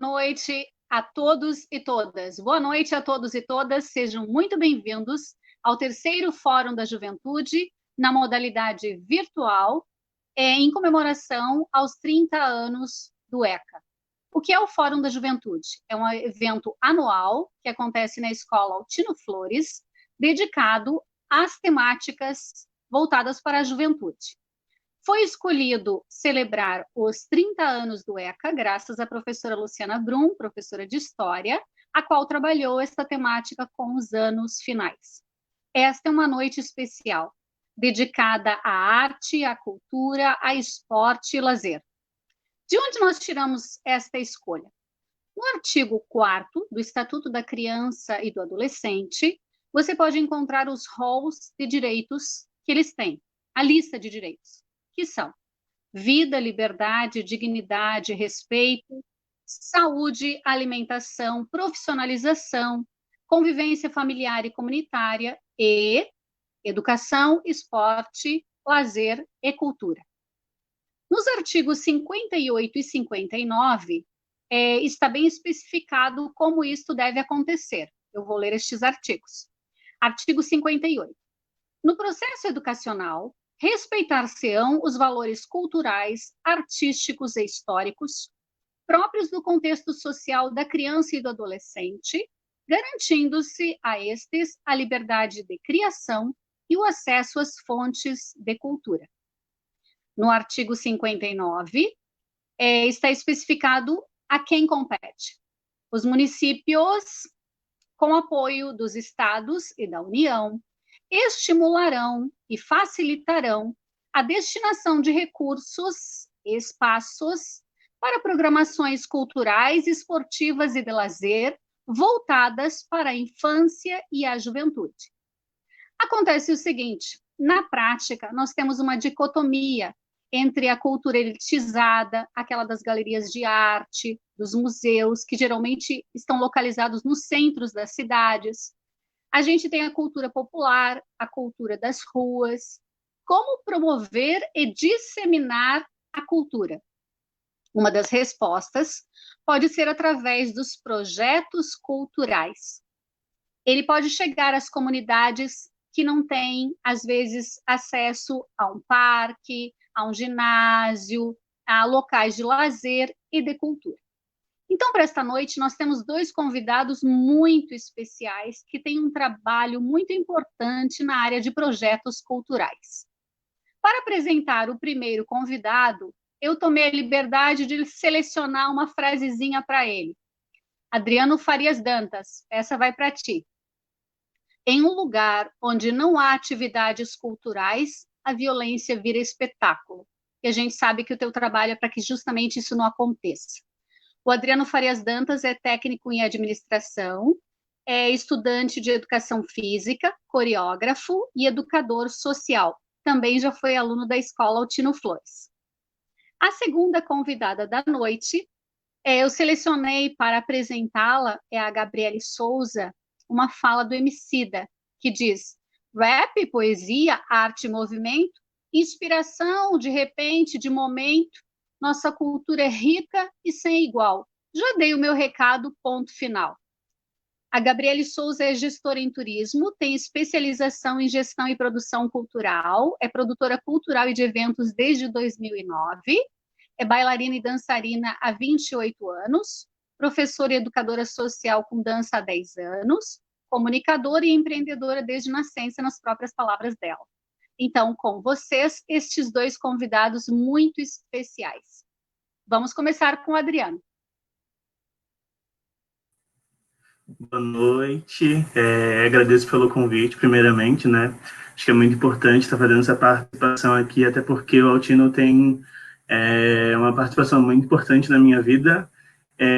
noite a todos e todas. Boa noite a todos e todas. Sejam muito bem-vindos ao terceiro Fórum da Juventude, na modalidade virtual, em comemoração aos 30 anos do ECA. O que é o Fórum da Juventude? É um evento anual que acontece na Escola Altino Flores, dedicado às temáticas voltadas para a juventude. Foi escolhido celebrar os 30 anos do ECA, graças à professora Luciana Brum, professora de História, a qual trabalhou esta temática com os anos finais. Esta é uma noite especial, dedicada à arte, à cultura, a esporte e lazer. De onde nós tiramos esta escolha? No artigo 4º do Estatuto da Criança e do Adolescente, você pode encontrar os rolos de direitos que eles têm, a lista de direitos, que são vida, liberdade, dignidade, respeito, saúde, alimentação, profissionalização, convivência familiar e comunitária e educação, esporte, lazer e cultura. Nos artigos 58 e 59, está bem especificado como isto deve acontecer. Eu vou ler estes artigos. Artigo 58. No processo educacional, respeitar-se-ão os valores culturais, artísticos e históricos próprios do contexto social da criança e do adolescente, garantindo-se a estes a liberdade de criação e o acesso às fontes de cultura. No artigo 59, está especificado a quem compete. Os municípios, com apoio dos estados e da União, estimularão e facilitarão a destinação de recursos e espaços para programações culturais, esportivas e de lazer voltadas para a infância e a juventude. Acontece o seguinte, na prática, nós temos uma dicotomia entre a cultura elitizada, aquela das galerias de arte, dos museus, que geralmente estão localizados nos centros das cidades. A gente tem a cultura popular, a cultura das ruas. Como promover e disseminar a cultura? Uma das respostas pode ser através dos projetos culturais. Ele pode chegar às comunidades que não têm, às vezes, acesso a um parque, a um ginásio, a locais de lazer e de cultura. Então, para esta noite, nós temos dois convidados muito especiais que têm um trabalho muito importante na área de projetos culturais. Para apresentar o primeiro convidado, eu tomei a liberdade de selecionar uma frasezinha para ele. Adriano Farias Dantas, essa vai para ti. Em um lugar onde não há atividades culturais, a violência vira espetáculo. E a gente sabe que o teu trabalho é para que justamente isso não aconteça. O Adriano Farias Dantas é técnico em administração, é estudante de educação física, coreógrafo e educador social. Também já foi aluno da Escola Altino Flores. A segunda convidada da noite, eu selecionei para apresentá-la, é a Gabriele Souza, uma fala do Emicida, que diz: rap, poesia, arte e movimento, inspiração, de repente, de momento, nossa cultura é rica e sem igual. Já dei o meu recado, ponto final. A Gabriele Souza é gestora em turismo, tem especialização em gestão e produção cultural, é produtora cultural e de eventos desde 2009, é bailarina e dançarina há 28 anos, professora e educadora social com dança há 10 anos, comunicadora e empreendedora desde nascença, nas próprias palavras dela. Então, com vocês, estes dois convidados muito especiais. Vamos começar com o Adriano. Boa noite, agradeço pelo convite, primeiramente, né? Acho que é muito importante estar fazendo essa participação aqui, até porque o Altino tem uma participação muito importante na minha vida,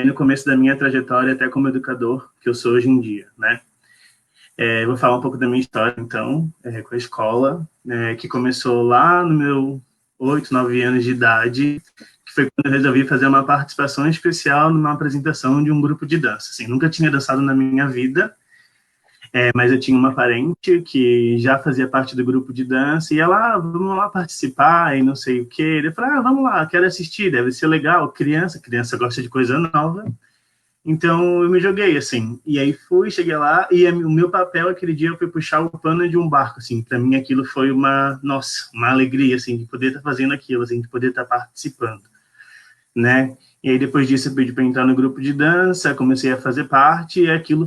no começo da minha trajetória, até como educador, que eu sou hoje em dia, né? Vou falar um pouco da minha história, então, com a escola, que começou lá no meu 8, 9 anos de idade, que foi quando eu resolvi fazer uma participação especial numa apresentação de um grupo de dança. Assim, nunca tinha dançado na minha vida, mas eu tinha uma parente que já fazia parte do grupo de dança, e ela, vamos lá participar, e não sei o quê. Ele falou, vamos lá, quero assistir, deve ser legal. Criança gosta de coisa nova. Então, eu me joguei, assim. E aí cheguei lá, e o meu papel aquele dia foi puxar o pano de um barco, assim. Para mim, aquilo foi nossa, uma alegria, assim, de poder estar fazendo aquilo, assim, de poder estar participando, né? E aí, depois disso, eu pedi para entrar no grupo de dança, comecei a fazer parte, e aquilo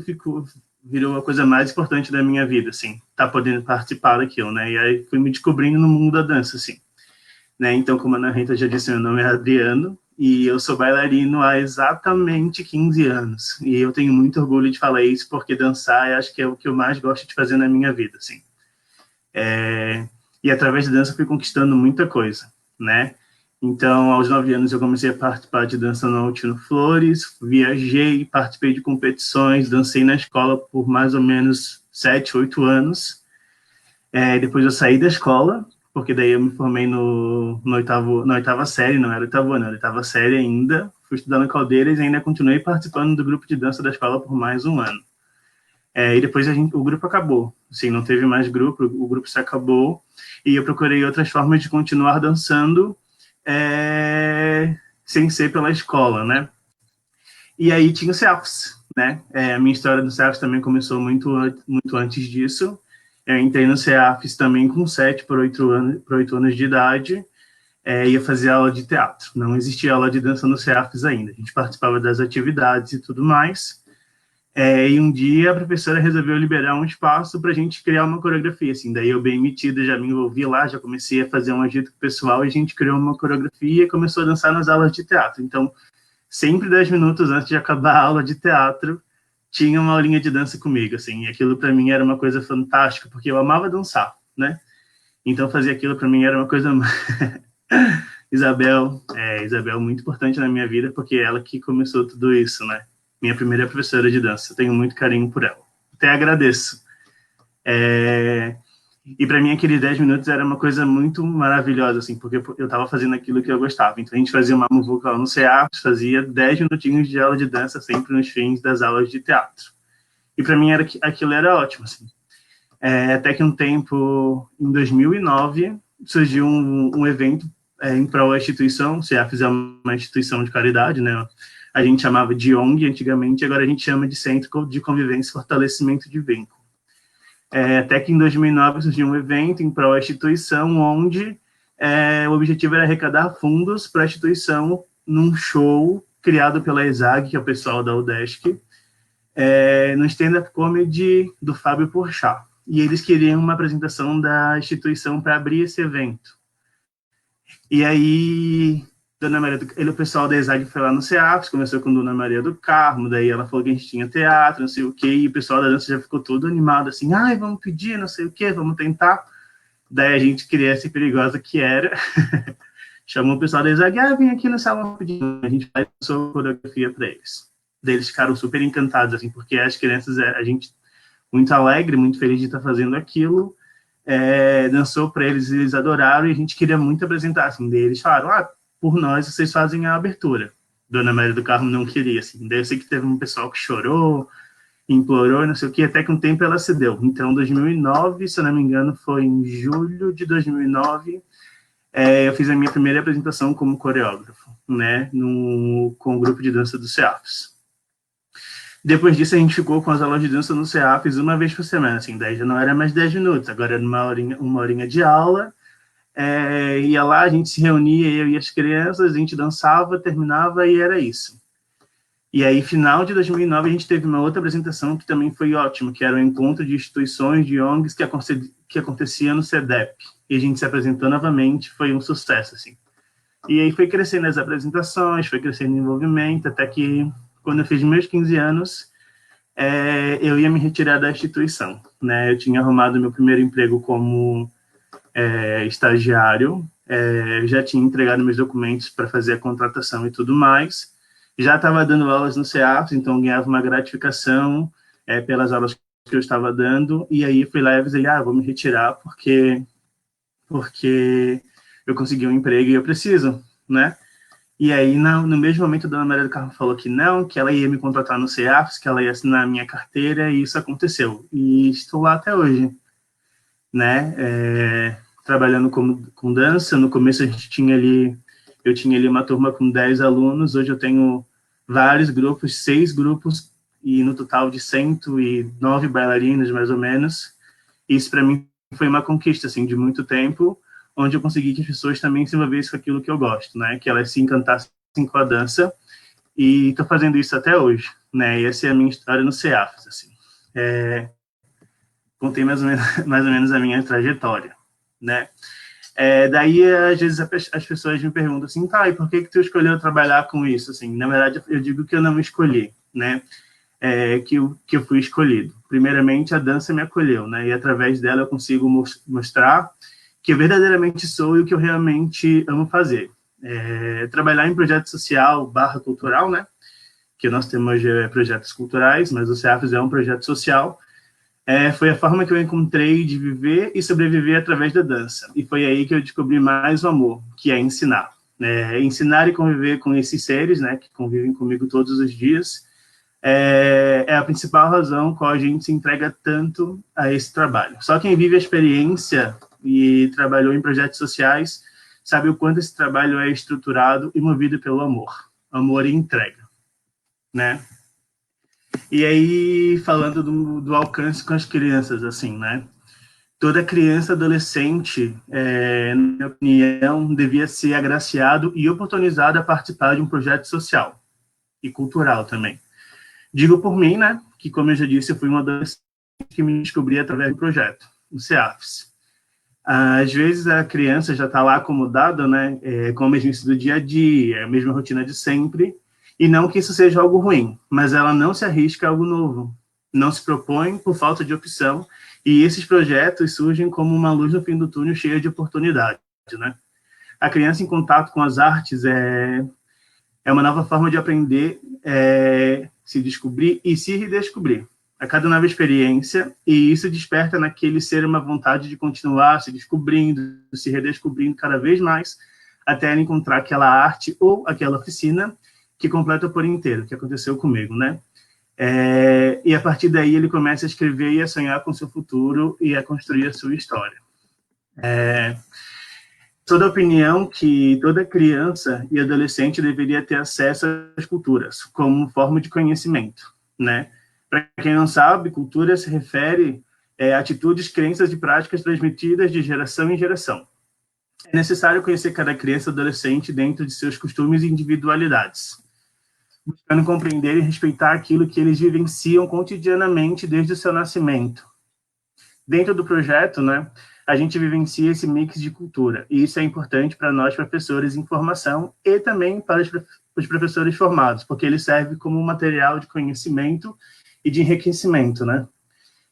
virou a coisa mais importante da minha vida, assim, tá podendo participar daquilo, né? E aí, fui me descobrindo no mundo da dança, assim, né? Então, como a Ana Rita já disse, meu nome é Adriano, e eu sou bailarino há exatamente 15 anos. E eu tenho muito orgulho de falar isso, porque dançar, eu acho que é o que eu mais gosto de fazer na minha vida, assim. E através da dança eu fui conquistando muita coisa, né? Então, aos 9 anos, eu comecei a participar de dança no Altino Flores, viajei, participei de competições, dancei na escola por mais ou menos 7, 8 anos. Depois eu saí da escola, porque daí eu me formei na oitava série, não era oitavo ano, era oitava série ainda. Fui estudar no Caldeiras e ainda continuei participando do grupo de dança da escola por mais um ano. E depois o grupo acabou. Assim, não teve mais grupo, o grupo se acabou. E eu procurei outras formas de continuar dançando sem ser pela escola, né? E aí tinha o CELFS, né? A minha história do CELFS também começou muito antes disso. Eu entrei no CEAFES também com 7 por 8 anos de idade, ia fazer aula de teatro. Não existia aula de dança no CEAFES ainda. A gente participava das atividades e tudo mais. E um dia a professora resolveu liberar um espaço para a gente criar uma coreografia. Assim. Daí eu, bem metido, já me envolvi lá, já comecei a fazer um agito com o pessoal e a gente criou uma coreografia e começou a dançar nas aulas de teatro. Então, sempre 10 minutos antes de acabar a aula de teatro, tinha uma aulinha de dança comigo, assim, e aquilo para mim era uma coisa fantástica, porque eu amava dançar, né? Então fazer aquilo para mim era uma coisa Isabel muito importante na minha vida, porque é ela que começou tudo isso, né? Minha primeira professora de dança, tenho muito carinho por ela. Até agradeço. E para mim aqueles 10 minutos era uma coisa muito maravilhosa, assim, porque eu estava fazendo aquilo que eu gostava. Então a gente fazia uma vocal no CEAPS, fazia 10 minutinhos de aula de dança sempre nos fins das aulas de teatro. E para mim aquilo era ótimo, assim. Até que um tempo, em 2009, surgiu um evento em prol da instituição. O CEAPS é uma instituição de caridade, né? A gente chamava de ONG antigamente, agora a gente chama de Centro de Convivência e Fortalecimento de Vínculo. Até que em 2009 surgiu um evento em prol da instituição, onde o objetivo era arrecadar fundos para a instituição num show criado pela ESAG, que é o pessoal da UDESC, no stand-up comedy do Fábio Porchat. E eles queriam uma apresentação da instituição para abrir esse evento. E aí, o pessoal da ESAG foi lá no CEAPS, começou com Dona Maria do Carmo, daí ela falou que a gente tinha teatro, não sei o quê, e o pessoal da dança já ficou todo animado, assim, vamos pedir, não sei o quê, vamos tentar. Daí a gente, criança perigosa que era, chamou o pessoal da ESAG, vem aqui no salão pedir. A gente faz a coreografia para eles. Daí eles ficaram super encantados, assim, porque as crianças, a gente muito alegre, muito feliz de estar fazendo aquilo, dançou para eles, eles adoraram, e a gente queria muito apresentar, assim, daí eles falaram, por nós, vocês fazem a abertura. Dona Maria do Carmo não queria, assim, daí eu sei que teve um pessoal que chorou, implorou, não sei o que, até que um tempo ela cedeu. Então, 2009, se eu não me engano, foi em julho de 2009, eu fiz a minha primeira apresentação como coreógrafo, né, com o grupo de dança do CEAFES. Depois disso, a gente ficou com as aulas de dança no CEAFES uma vez por semana, assim, daí já não era mais 10 minutos, agora era uma horinha de aula, ia lá, a gente se reunia, eu e as crianças, a gente dançava, terminava e era isso. E aí, final de 2009, a gente teve uma outra apresentação que também foi ótima, que era o encontro de instituições de ONGs que acontecia no CEDEP. E a gente se apresentou novamente, foi um sucesso, assim. E aí foi crescendo as apresentações, foi crescendo o envolvimento, até que, quando eu fiz meus 15 anos, eu ia me retirar da instituição, né? Eu tinha arrumado meu primeiro emprego como estagiário, já tinha entregado meus documentos para fazer a contratação e tudo mais, já estava dando aulas no CEAFES, então ganhava uma gratificação pelas aulas que eu estava dando, e aí fui lá e avisei, vou me retirar porque eu consegui um emprego e eu preciso, né? E aí, no mesmo momento, a Dona Maria do Carmo falou que não, que ela ia me contratar no CEAFES, que ela ia assinar a minha carteira, e isso aconteceu. E estou lá até hoje, né? Trabalhando com dança. No começo eu tinha ali uma turma com 10 alunos, hoje eu tenho vários grupos, 6 grupos, e no total de 109 bailarinas, mais ou menos. Isso, para mim, foi uma conquista, assim, de muito tempo, onde eu consegui que as pessoas também se envolvessem com aquilo que eu gosto, né? Que elas se encantassem com a dança, e estou fazendo isso até hoje, né? E essa é a minha história no CEAFES, assim. Contei mais ou menos a minha trajetória, né? Daí, às vezes, as pessoas me perguntam assim, tá, e por que tu escolheu trabalhar com isso? Assim, na verdade, eu digo que eu não escolhi, né? Que eu fui escolhido. Primeiramente, a dança me acolheu, né? E através dela eu consigo mostrar que eu verdadeiramente sou e o que eu realmente amo fazer. Trabalhar em projeto social / cultural, né? Que nós temos projetos culturais, mas o CEAFES é um projeto social. Foi a forma que eu encontrei de viver e sobreviver através da dança. E foi aí que eu descobri mais o amor, que é ensinar. Ensinar e conviver com esses seres, né, que convivem comigo todos os dias, é a principal razão qual a gente se entrega tanto a esse trabalho. Só quem vive a experiência e trabalhou em projetos sociais sabe o quanto esse trabalho é estruturado e movido pelo amor e entrega, né? E aí, falando do alcance com as crianças, assim, né? Toda criança, adolescente, na minha opinião, devia ser agraciado e oportunizado a participar de um projeto social e cultural também. Digo por mim, né, que, como eu já disse, eu fui uma adolescente que me descobri através do projeto, o CEAFES. Às vezes a criança já está lá acomodada, né, com a mesmice do dia a dia, a mesma rotina de sempre, e não que isso seja algo ruim, mas ela não se arrisca a algo novo, não se propõe por falta de opção, e esses projetos surgem como uma luz no fim do túnel cheia de oportunidade, né? A criança em contato com as artes é uma nova forma de aprender, se descobrir e se redescobrir a cada nova experiência, e isso desperta naquele ser uma vontade de continuar se descobrindo, se redescobrindo cada vez mais, até ele encontrar aquela arte ou aquela oficina que completa por inteiro, que aconteceu comigo, né? E a partir daí ele começa a escrever e a sonhar com seu futuro e a construir a sua história. Sou da opinião que toda criança e adolescente deveria ter acesso às culturas como forma de conhecimento, né? Para quem não sabe, cultura se refere a atitudes, crenças e práticas transmitidas de geração em geração. É necessário conhecer cada criança e adolescente dentro de seus costumes e individualidades, buscando compreender e respeitar aquilo que eles vivenciam cotidianamente desde o seu nascimento. Dentro do projeto, né, a gente vivencia esse mix de cultura, e isso é importante para nós, professores em formação, e também para os professores formados, porque ele serve como um material de conhecimento e de enriquecimento, né?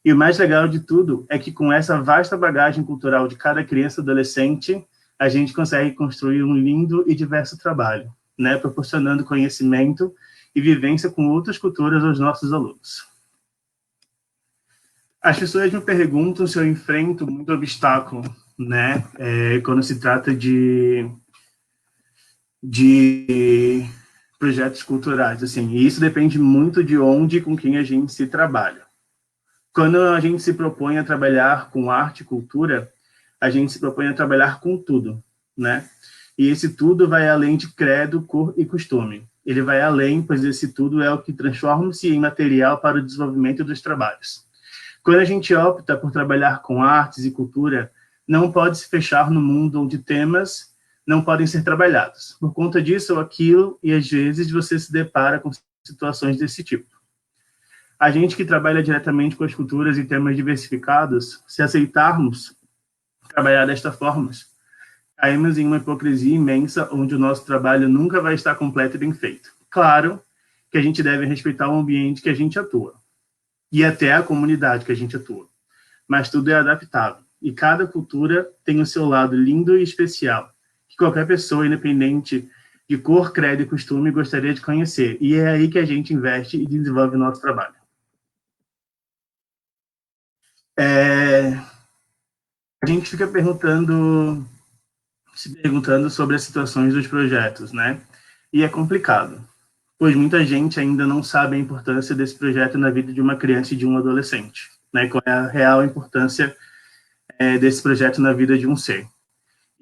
E o mais legal de tudo é que com essa vasta bagagem cultural de cada criança e adolescente, a gente consegue construir um lindo e diverso trabalho, né, proporcionando conhecimento e vivência com outras culturas aos nossos alunos. As pessoas me perguntam se eu enfrento muito obstáculo, né, quando se trata de projetos culturais, assim, e isso depende muito de onde e com quem a gente se trabalha. Quando a gente se propõe a trabalhar com arte e cultura, a gente se propõe a trabalhar com tudo, né? E esse tudo vai além de credo, cor e costume. Ele vai além, pois esse tudo é o que transforma-se em material para o desenvolvimento dos trabalhos. Quando a gente opta por trabalhar com artes e cultura, não pode se fechar no mundo onde temas não podem ser trabalhados. Por conta disso ou aquilo, e às vezes você se depara com situações desse tipo. A gente que trabalha diretamente com as culturas e temas diversificados, se aceitarmos trabalhar desta forma, caímos em uma hipocrisia imensa, onde o nosso trabalho nunca vai estar completo e bem feito. Claro que a gente deve respeitar o ambiente que a gente atua, e até a comunidade que a gente atua. Mas tudo é adaptável, e cada cultura tem o seu lado lindo e especial, que qualquer pessoa, independente de cor, credo e costume, gostaria de conhecer. E é aí que a gente investe e desenvolve o nosso trabalho. A gente fica se perguntando sobre as situações dos projetos, né? E é complicado, pois muita gente ainda não sabe a importância desse projeto na vida de uma criança e de um adolescente, né? Qual é a real importância desse projeto na vida de um ser.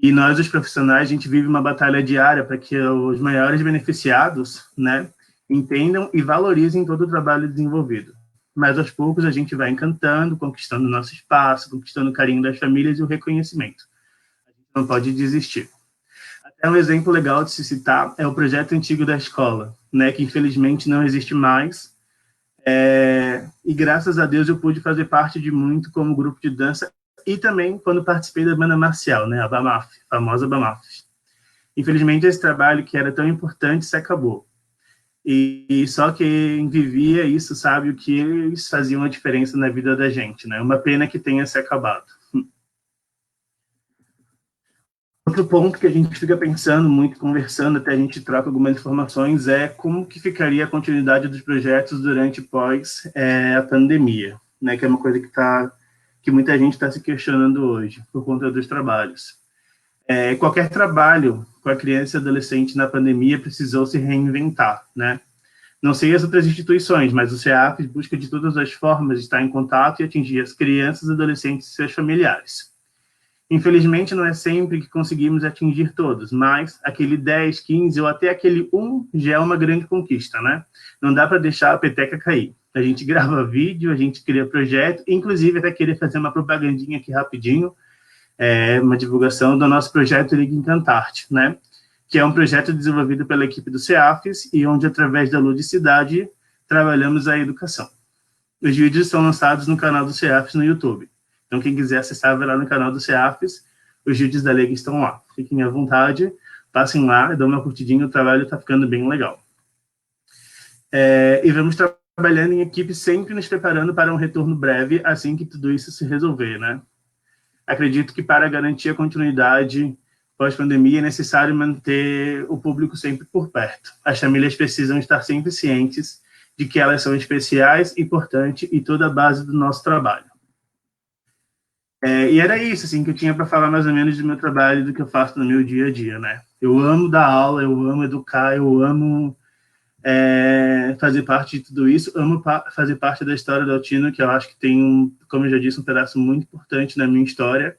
E nós, os profissionais, a gente vive uma batalha diária para que os maiores beneficiados, né, entendam e valorizem todo o trabalho desenvolvido. Mas, aos poucos, a gente vai encantando, conquistando nosso espaço, conquistando o carinho das famílias e o reconhecimento. A gente não pode desistir. Até um exemplo legal de se citar é o projeto antigo da escola, né, que infelizmente não existe mais. E graças a Deus eu pude fazer parte de muito como grupo de dança e também quando participei da banda marcial, né, a BAMAF, a famosa BAMAF. Infelizmente esse trabalho que era tão importante se acabou. E só quem vivia isso sabe o que eles faziam a diferença na vida da gente, né? Uma pena que tenha se acabado. Outro ponto que a gente fica pensando muito, conversando, até a gente troca algumas informações, é como que ficaria a continuidade dos projetos durante pós a pandemia, né? Que é uma coisa que muita gente está se questionando hoje, por conta dos trabalhos. Qualquer trabalho com a criança e adolescente na pandemia precisou se reinventar, né? Não sei as outras instituições, mas o CEAF busca de todas as formas estar em contato e atingir as crianças, adolescentes e seus familiares. Infelizmente, não é sempre que conseguimos atingir todos, mas aquele 10, 15 ou até aquele 1 já é uma grande conquista, né? Não dá para deixar a peteca cair. A gente grava vídeo, a gente cria projeto, inclusive até querer fazer uma propagandinha aqui rapidinho, uma divulgação do nosso projeto Liga Encantarte, né? Que é um projeto desenvolvido pela equipe do CEAFES e onde, através da ludicidade, trabalhamos a educação. Os vídeos são lançados no canal do CEAFES no YouTube. Então, quem quiser acessar, vai lá no canal do CEAFES, os vídeos da Liga estão lá. Fiquem à vontade, passem lá, dão uma curtidinha, o trabalho está ficando bem legal. E vamos trabalhando em equipe, sempre nos preparando para um retorno breve, assim que tudo isso se resolver, né? Acredito que para garantir a continuidade pós-pandemia é necessário manter o público sempre por perto. As famílias precisam estar sempre cientes de que elas são especiais, importantes e toda a base do nosso trabalho. E era isso, assim, que eu tinha para falar mais ou menos do meu trabalho e do que eu faço no meu dia a dia, né? Eu amo dar aula, eu amo educar, eu amo fazer parte de tudo isso, amo fazer parte da história do Altino, que eu acho que tem, como eu já disse, um pedaço muito importante na minha história.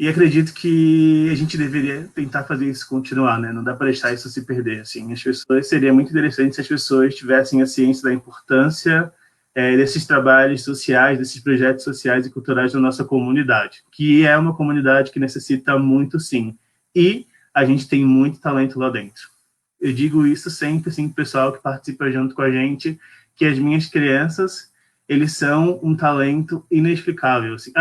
E acredito que a gente deveria tentar fazer isso continuar, né? Não dá para deixar isso se perder, assim. Seria muito interessante se as pessoas tivessem a ciência da importância desses trabalhos sociais, desses projetos sociais e culturais da nossa comunidade, que é uma comunidade que necessita muito, sim. E a gente tem muito talento lá dentro. Eu digo isso sempre, assim, pro pessoal que participa junto com a gente, que as minhas crianças, eles são um talento inexplicável, assim.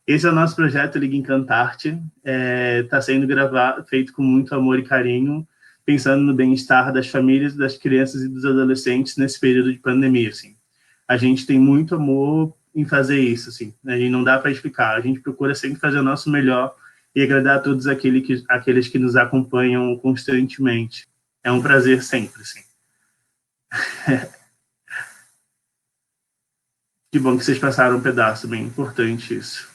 Esse é o nosso projeto Liga Encantarte. Está sendo feito com muito amor e carinho, pensando no bem-estar das famílias, das crianças e dos adolescentes nesse período de pandemia. Assim. A gente tem muito amor em fazer isso. Assim. A gente não dá para explicar. A gente procura sempre fazer o nosso melhor e agradar a todos aqueles que nos acompanham constantemente. É um prazer sempre. Assim. Que bom que vocês passaram um pedaço, bem importante isso.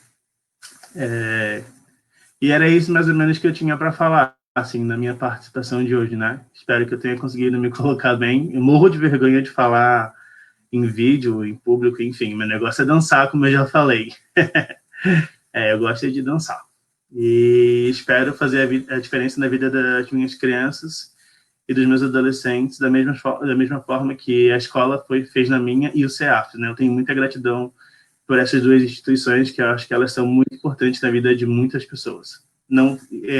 E era isso mais ou menos que eu tinha para falar, assim, na minha participação de hoje, né? Espero que eu tenha conseguido me colocar bem. Eu morro de vergonha de falar em vídeo, em público, enfim. Meu negócio é dançar, como eu já falei. Eu gosto de dançar. E espero fazer a diferença na vida das minhas crianças e dos meus adolescentes da mesma forma que a escola fez na minha e o CEAF, né? Eu tenho muita gratidão por essas duas instituições, que eu acho que elas são muito importantes na vida de muitas pessoas. Não,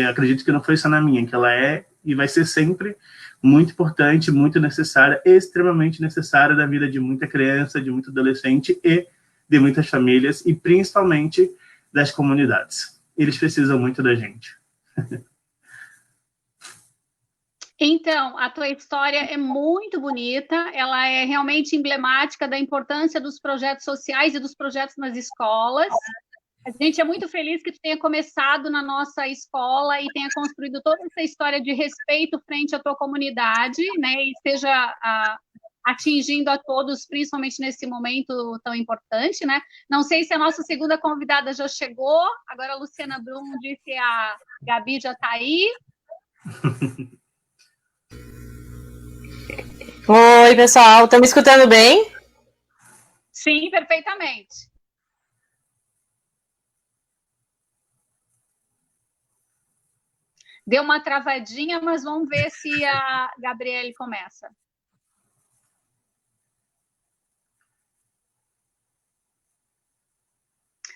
acredito que não foi só na minha, que ela é e vai ser sempre muito importante, muito necessária, extremamente necessária da vida de muita criança, de muito adolescente e de muitas famílias, e principalmente das comunidades. Eles precisam muito da gente. Então, a tua história é muito bonita, ela é realmente emblemática da importância dos projetos sociais e dos projetos nas escolas. A gente é muito feliz que tu tenha começado na nossa escola e tenha construído toda essa história de respeito frente à tua comunidade, né? E esteja atingindo a todos, principalmente nesse momento tão importante, né? Não sei se a nossa segunda convidada já chegou, agora a Luciana Brum disse que a Gabi já está aí. Oi, pessoal, estão me escutando bem? Sim, perfeitamente. Deu uma travadinha, mas vamos ver se a Gabriele começa.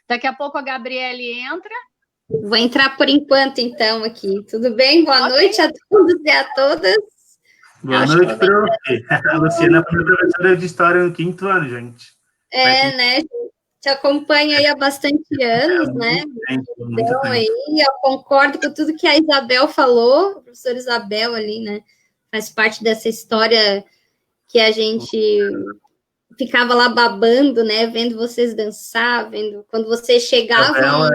Daqui a pouco a Gabriele entra. Vou entrar por enquanto, então, aqui. Tudo bem? Boa noite a todos e a todas. Boa noite, prof. A Luciana foi professora de História no 5º ano, gente. Né? Te acompanha aí há bastante anos, né? Então, aí, eu concordo com tudo que a Isabel falou, a professora Isabel ali, né? Faz parte dessa história que a gente ficava lá babando, né? Vendo vocês dançar, vendo quando vocês chegavam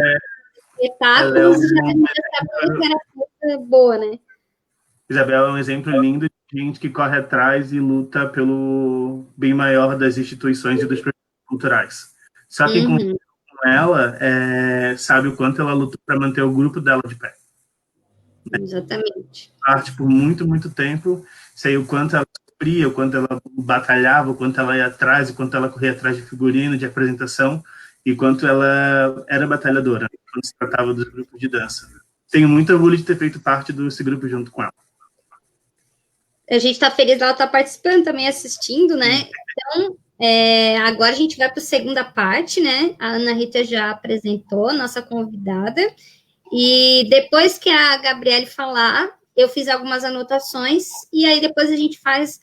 espetáculos, já sabia que era coisa boa, né? Isabel é um exemplo lindo de gente que corre atrás e luta pelo bem maior das instituições e dos projetos culturais. Só quem convive com ela sabe o quanto ela lutou para manter o grupo dela de pé. Exatamente. Arte por muito, muito tempo. Sei o quanto ela sofria, o quanto ela batalhava, o quanto ela ia atrás, o quanto ela corria atrás de figurino, de apresentação, e quanto ela era batalhadora quando se tratava dos grupos de dança. Tenho muito orgulho de ter feito parte desse grupo junto com ela. A gente está feliz dela estar participando também, assistindo, né? Então, agora a gente vai para a segunda parte, né? A Ana Rita já apresentou, nossa convidada. E depois que a Gabriele falar, eu fiz algumas anotações e aí depois a gente faz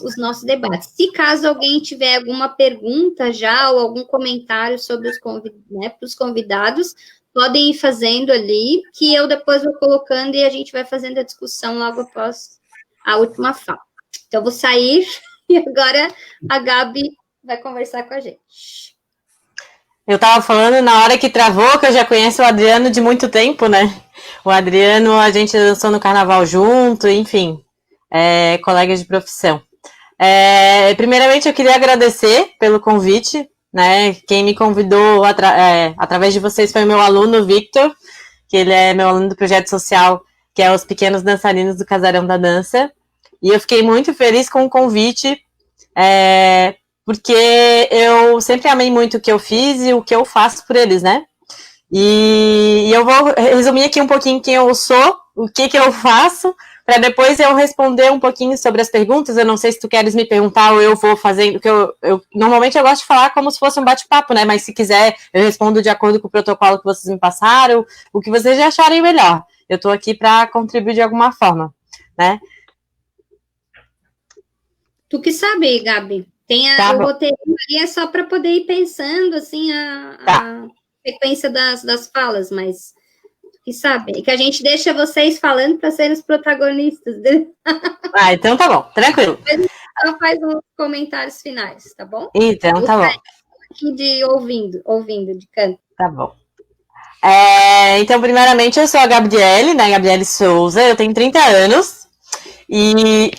os nossos debates. Se caso alguém tiver alguma pergunta já ou algum comentário sobre os convidados, podem ir fazendo ali, que eu depois vou colocando e a gente vai fazendo a discussão logo após a última fala. Então, eu vou sair e agora a Gabi vai conversar com a gente. Eu estava falando na hora que travou, que eu já conheço o Adriano de muito tempo, né? O Adriano, a gente dançou no carnaval junto, enfim, colegas de profissão. Primeiramente, eu queria agradecer pelo convite, né? Quem me convidou através de vocês foi meu aluno, Victor, que ele é meu aluno do projeto social, que é os Pequenos Dançarinos do Casarão da Dança. E eu fiquei muito feliz com o convite, porque eu sempre amei muito o que eu fiz e o que eu faço por eles, né? E eu vou resumir aqui um pouquinho quem eu sou, o que eu faço, para depois eu responder um pouquinho sobre as perguntas. Eu não sei se tu queres me perguntar ou eu vou fazendo, porque normalmente eu gosto de falar como se fosse um bate-papo, né? Mas se quiser, eu respondo de acordo com o protocolo que vocês me passaram, o que vocês já acharem melhor. Eu estou aqui para contribuir de alguma forma, né? Tu que sabe, Gabi. Tem o roteirinho ali, é só para poder ir pensando, assim, a sequência das falas, mas tu que sabe. Que a gente deixa vocês falando para serem os protagonistas. Então tá bom, tranquilo. Ela faz uns comentários finais, tá bom? Então tá bom. Aqui de ouvindo, de canto. Tá bom. Então, primeiramente, eu sou a Gabriele, né? Gabriele Souza, eu tenho 30 anos.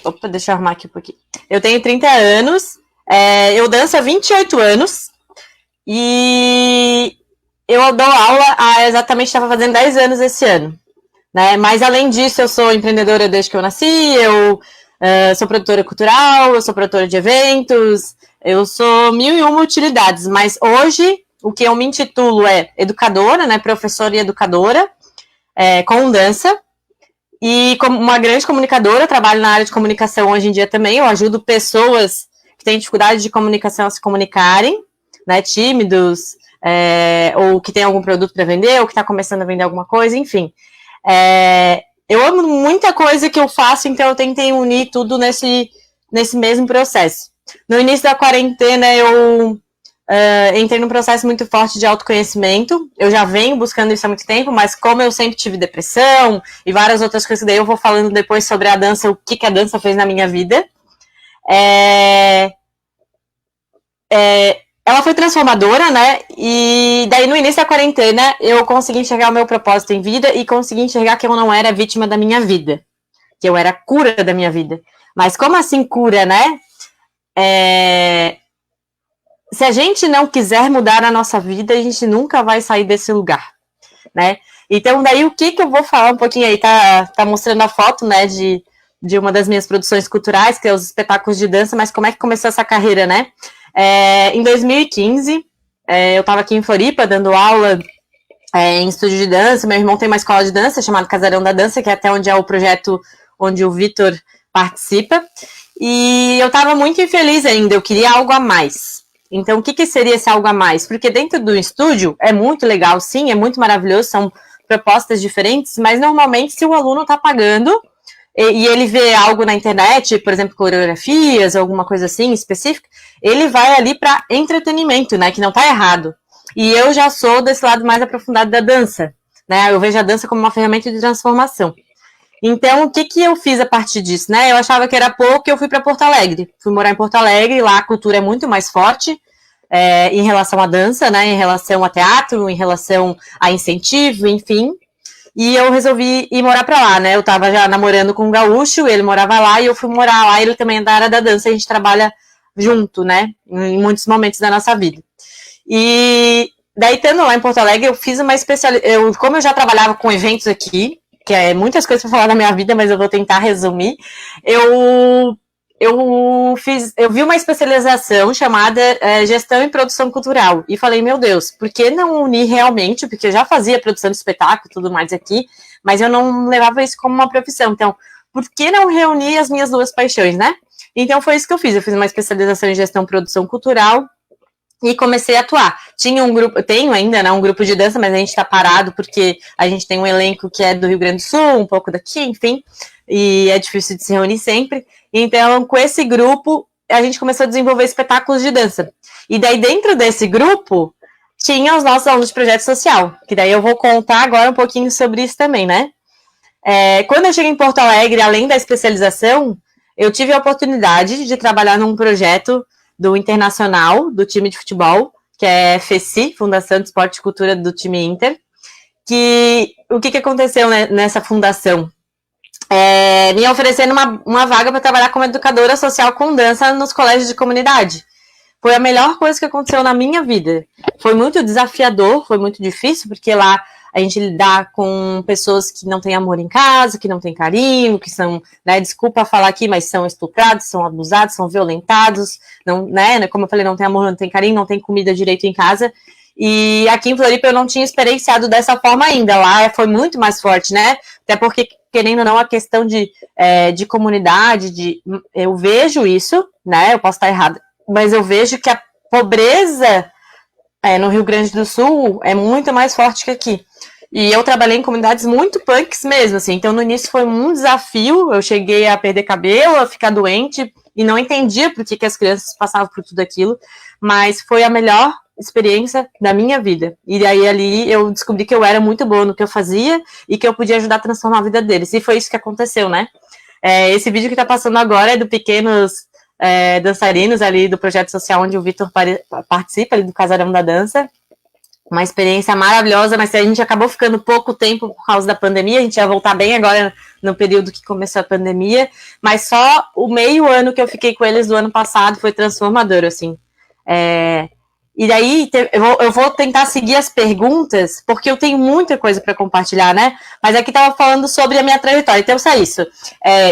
Opa, deixa eu arrumar aqui um pouquinho. Eu tenho 30 anos, eu danço há 28 anos. E eu dou aula exatamente, estava fazendo 10 anos esse ano. Né? Mas, além disso, eu sou empreendedora desde que eu nasci, eu sou produtora cultural, eu sou produtora de eventos, eu sou 1001 utilidades. Mas hoje, o que eu me intitulo é educadora, né, professora e educadora, com dança, e como uma grande comunicadora, trabalho na área de comunicação hoje em dia também, eu ajudo pessoas que têm dificuldade de comunicação a se comunicarem, né, tímidos, ou que tem algum produto para vender, ou que está começando a vender alguma coisa, enfim. Eu amo muita coisa que eu faço, então eu tentei unir tudo nesse mesmo processo. No início da quarentena, eu entrei num processo muito forte de autoconhecimento. Eu já venho buscando isso há muito tempo, mas como eu sempre tive depressão e várias outras coisas, daí eu vou falando depois sobre a dança, o que a dança fez na minha vida. Ela foi transformadora, né? E daí no início da quarentena eu consegui enxergar o meu propósito em vida e consegui enxergar que eu não era vítima da minha vida, que eu era cura da minha vida. Mas como assim cura, né? Se a gente não quiser mudar a nossa vida, a gente nunca vai sair desse lugar, né? Então, daí, o que eu vou falar um pouquinho aí, tá mostrando a foto, né, de uma das minhas produções culturais, que é os espetáculos de dança, mas como é que começou essa carreira, né? Em 2015, eu estava aqui em Floripa, dando aula em estúdio de dança. Meu irmão tem uma escola de dança chamada Casarão da Dança, que é até onde é o projeto onde o Vitor participa. E eu estava muito infeliz ainda, eu queria algo a mais. Então, o que seria esse algo a mais? Porque dentro do estúdio é muito legal, sim, é muito maravilhoso, são propostas diferentes, mas normalmente se o aluno está pagando e ele vê algo na internet, por exemplo, coreografias, alguma coisa assim específica, ele vai ali para entretenimento, né, que não está errado. E eu já sou desse lado mais aprofundado da dança, né, eu vejo a dança como uma ferramenta de transformação. Então, o que eu fiz a partir disso, né, eu achava que era pouco, eu fui para Porto Alegre, fui morar em Porto Alegre, lá a cultura é muito mais forte, em relação à dança, né, em relação a teatro, em relação a incentivo, enfim. E eu resolvi ir morar pra lá, né? Eu tava já namorando com um gaúcho, ele morava lá e eu fui morar lá, ele também é da área da dança, a gente trabalha junto, né? Em muitos momentos da nossa vida. E daí, estando lá em Porto Alegre, eu fiz uma especialização. Como eu já trabalhava com eventos aqui, que é muitas coisas pra falar da minha vida, mas eu vou tentar resumir, eu vi uma especialização chamada Gestão e Produção Cultural, e falei, meu Deus, por que não unir realmente, porque eu já fazia produção de espetáculo e tudo mais aqui, mas eu não levava isso como uma profissão, então, por que não reunir as minhas duas paixões, né? Então foi isso que eu fiz uma especialização em Gestão e Produção Cultural, e comecei a atuar. Tinha um grupo, tenho ainda, né, um grupo de dança, mas a gente está parado porque a gente tem um elenco que é do Rio Grande do Sul, um pouco daqui, enfim, e é difícil de se reunir sempre. Então, com esse grupo, a gente começou a desenvolver espetáculos de dança. E daí, dentro desse grupo, tinha os nossos alunos de projeto social, que daí eu vou contar agora um pouquinho sobre isso também, né? Quando eu cheguei em Porto Alegre, além da especialização, eu tive a oportunidade de trabalhar num projeto do Internacional, do time de futebol, que é FECI, Fundação de Esporte e Cultura do time Inter, o que aconteceu nessa fundação? Me oferecendo uma vaga para trabalhar como educadora social com dança nos colégios de comunidade. Foi a melhor coisa que aconteceu na minha vida. Foi muito desafiador, foi muito difícil, porque lá a gente lidar com pessoas que não têm amor em casa, que não têm carinho, que são, né, desculpa falar aqui, mas são estuprados, são abusados, são violentados, não, né, como eu falei, não tem amor, não tem carinho, não tem comida direito em casa. E aqui em Floripa eu não tinha experienciado dessa forma ainda, lá foi muito mais forte, né, até porque, querendo ou não, a questão de comunidade, eu vejo isso, né, eu posso estar errada, mas eu vejo que a pobreza no Rio Grande do Sul é muito mais forte que aqui. E eu trabalhei em comunidades muito punks mesmo, assim, então no início foi um desafio, eu cheguei a perder cabelo, a ficar doente, e não entendia por que as crianças passavam por tudo aquilo, mas foi a melhor experiência da minha vida. E aí ali eu descobri que eu era muito boa no que eu fazia e que eu podia ajudar a transformar a vida deles. E foi isso que aconteceu, né? Esse vídeo que tá passando agora é do Pequenos Dançarinos ali do projeto social onde o Vitor participa, ali do Casarão da Dança. Uma experiência maravilhosa, mas a gente acabou ficando pouco tempo por causa da pandemia, a gente ia voltar bem agora no período que começou a pandemia, mas só o meio ano que eu fiquei com eles do ano passado foi transformador, assim. E daí eu vou tentar seguir as perguntas, porque eu tenho muita coisa para compartilhar, né? Mas aqui estava falando sobre a minha trajetória, então é isso.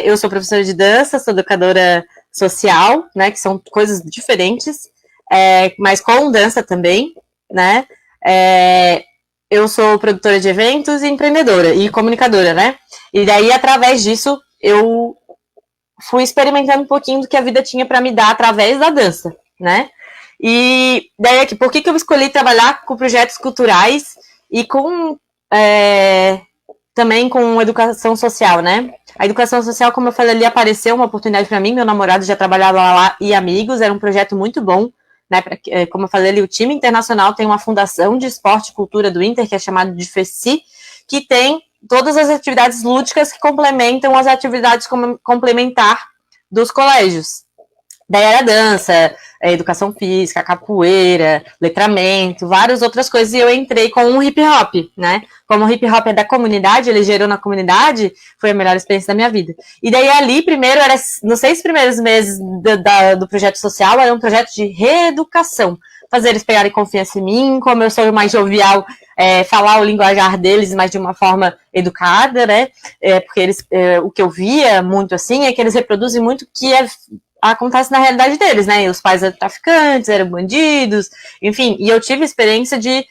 Eu sou professora de dança, sou educadora social, né? Que são coisas diferentes, mas com dança também, né? Eu sou produtora de eventos e empreendedora e comunicadora, né? E daí, através disso, eu fui experimentando um pouquinho do que a vida tinha para me dar através da dança, né? E daí aqui, por que eu escolhi trabalhar com projetos culturais e com também com educação social, né? A educação social, como eu falei ali, apareceu uma oportunidade para mim, meu namorado já trabalhava lá e amigos, era um projeto muito bom, né? Como eu falei ali, o time internacional tem uma fundação de esporte e cultura do Inter, que é chamado de FECI, que tem todas as atividades lúdicas que complementam as atividades complementar dos colégios. Daí era dança, educação física, capoeira, letramento, várias outras coisas, e eu entrei com um hip hop, né? Como o hip hop é da comunidade, ele gerou na comunidade, foi a melhor experiência da minha vida. E daí ali, primeiro, nos 6 primeiros meses do projeto social, era um projeto de reeducação, fazer eles pegarem confiança em mim, como eu sou mais jovial, falar o linguajar deles, mas de uma forma educada, né? Porque eles, o que eu via muito assim, é que eles reproduzem muito o que acontece na realidade deles, né? E os pais eram traficantes, eram bandidos, enfim, e eu tive experiência de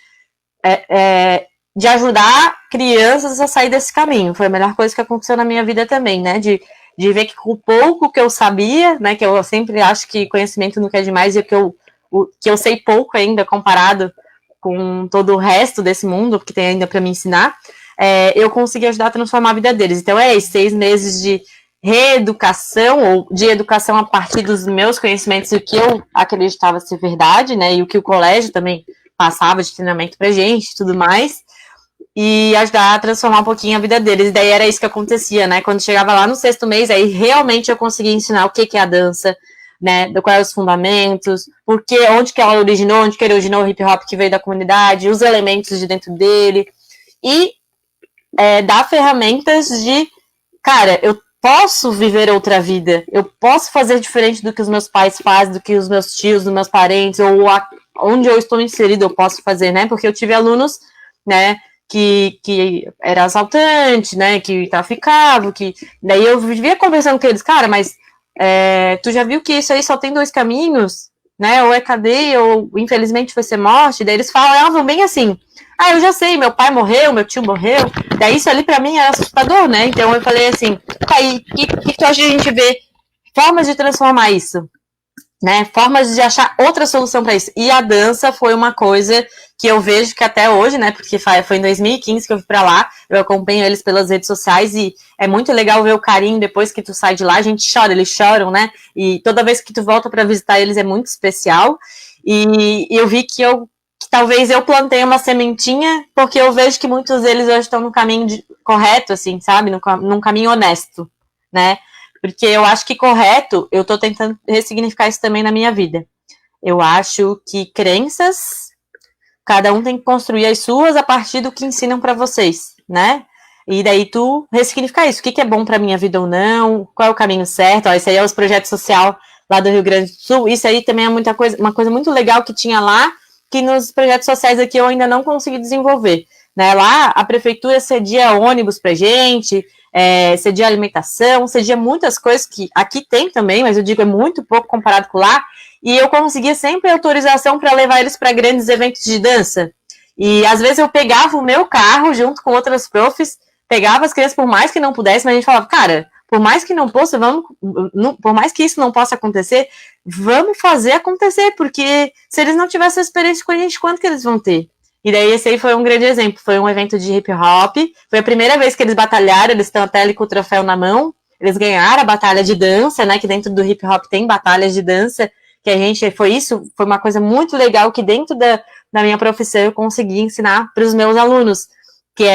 de ajudar crianças a sair desse caminho. Foi a melhor coisa que aconteceu na minha vida também, né? De ver que com o pouco que eu sabia, né? Que eu sempre acho que conhecimento nunca é demais, e que eu sei pouco ainda comparado com todo o resto desse mundo que tem ainda para me ensinar, eu consegui ajudar a transformar a vida deles. Então, 6 meses de reeducação, ou de educação a partir dos meus conhecimentos, e o que eu acreditava ser verdade, né? E o que o colégio também passava de treinamento pra gente, tudo mais, e ajudar a transformar um pouquinho a vida deles. E daí era isso que acontecia, né? Quando chegava lá no 6º mês, aí realmente eu conseguia ensinar o que é a dança, né? Quais os fundamentos, onde que ela originou, onde que ele originou o hip hop que veio da comunidade, os elementos de dentro dele, e dar ferramentas de, cara, eu posso viver outra vida, eu posso fazer diferente do que os meus pais fazem, do que os meus tios, dos meus parentes, ou onde eu estou inserido eu posso fazer, né? Porque eu tive alunos, né, que era assaltante, né, que traficava, daí eu vivia conversando com eles, cara, mas tu já viu que isso aí só tem 2 caminhos, né, ou é cadeia, ou infelizmente vai ser morte. Daí eles falavam bem assim, eu já sei, meu pai morreu, meu tio morreu, daí isso ali pra mim era assustador, né, então eu falei assim, aí, que tu acha de a gente ver formas de transformar isso, né, formas de achar outra solução para isso. E a dança foi uma coisa que eu vejo que até hoje, né, porque foi em 2015 que eu fui para lá, eu acompanho eles pelas redes sociais, e é muito legal ver o carinho depois que tu sai de lá, a gente chora, eles choram, né, e toda vez que tu volta para visitar eles é muito especial, e eu vi que talvez eu plantei uma sementinha, porque eu vejo que muitos deles hoje estão no caminho correto, assim, sabe, num caminho honesto, né, porque eu acho que correto, eu tô tentando ressignificar isso também na minha vida. Eu acho que crenças, cada um tem que construir as suas a partir do que ensinam para vocês, né? E daí tu ressignificar isso. O que é bom pra minha vida ou não? Qual é o caminho certo? Isso aí é os projetos sociais lá do Rio Grande do Sul. Isso aí também é uma coisa muito legal que tinha lá, que nos projetos sociais aqui eu ainda não consegui desenvolver, né? Lá a prefeitura cedia ônibus pra gente, cedia alimentação, cedia muitas coisas que aqui tem também, mas eu digo é muito pouco comparado com lá, e eu conseguia sempre autorização para levar eles para grandes eventos de dança, e às vezes eu pegava o meu carro junto com outras profs, pegava as crianças, por mais que não pudesse, mas a gente falava, cara, por mais que não possa, por mais que isso não possa acontecer, vamos fazer acontecer, porque se eles não tivessem experiência com a gente, quanto que eles vão ter? E daí esse aí foi um grande exemplo, foi um evento de hip hop, foi a primeira vez que eles batalharam, eles estão até ali com o troféu na mão, eles ganharam a batalha de dança, né, que dentro do hip hop tem batalhas de dança, que foi uma coisa muito legal, que dentro da minha profissão eu consegui ensinar para os meus alunos, que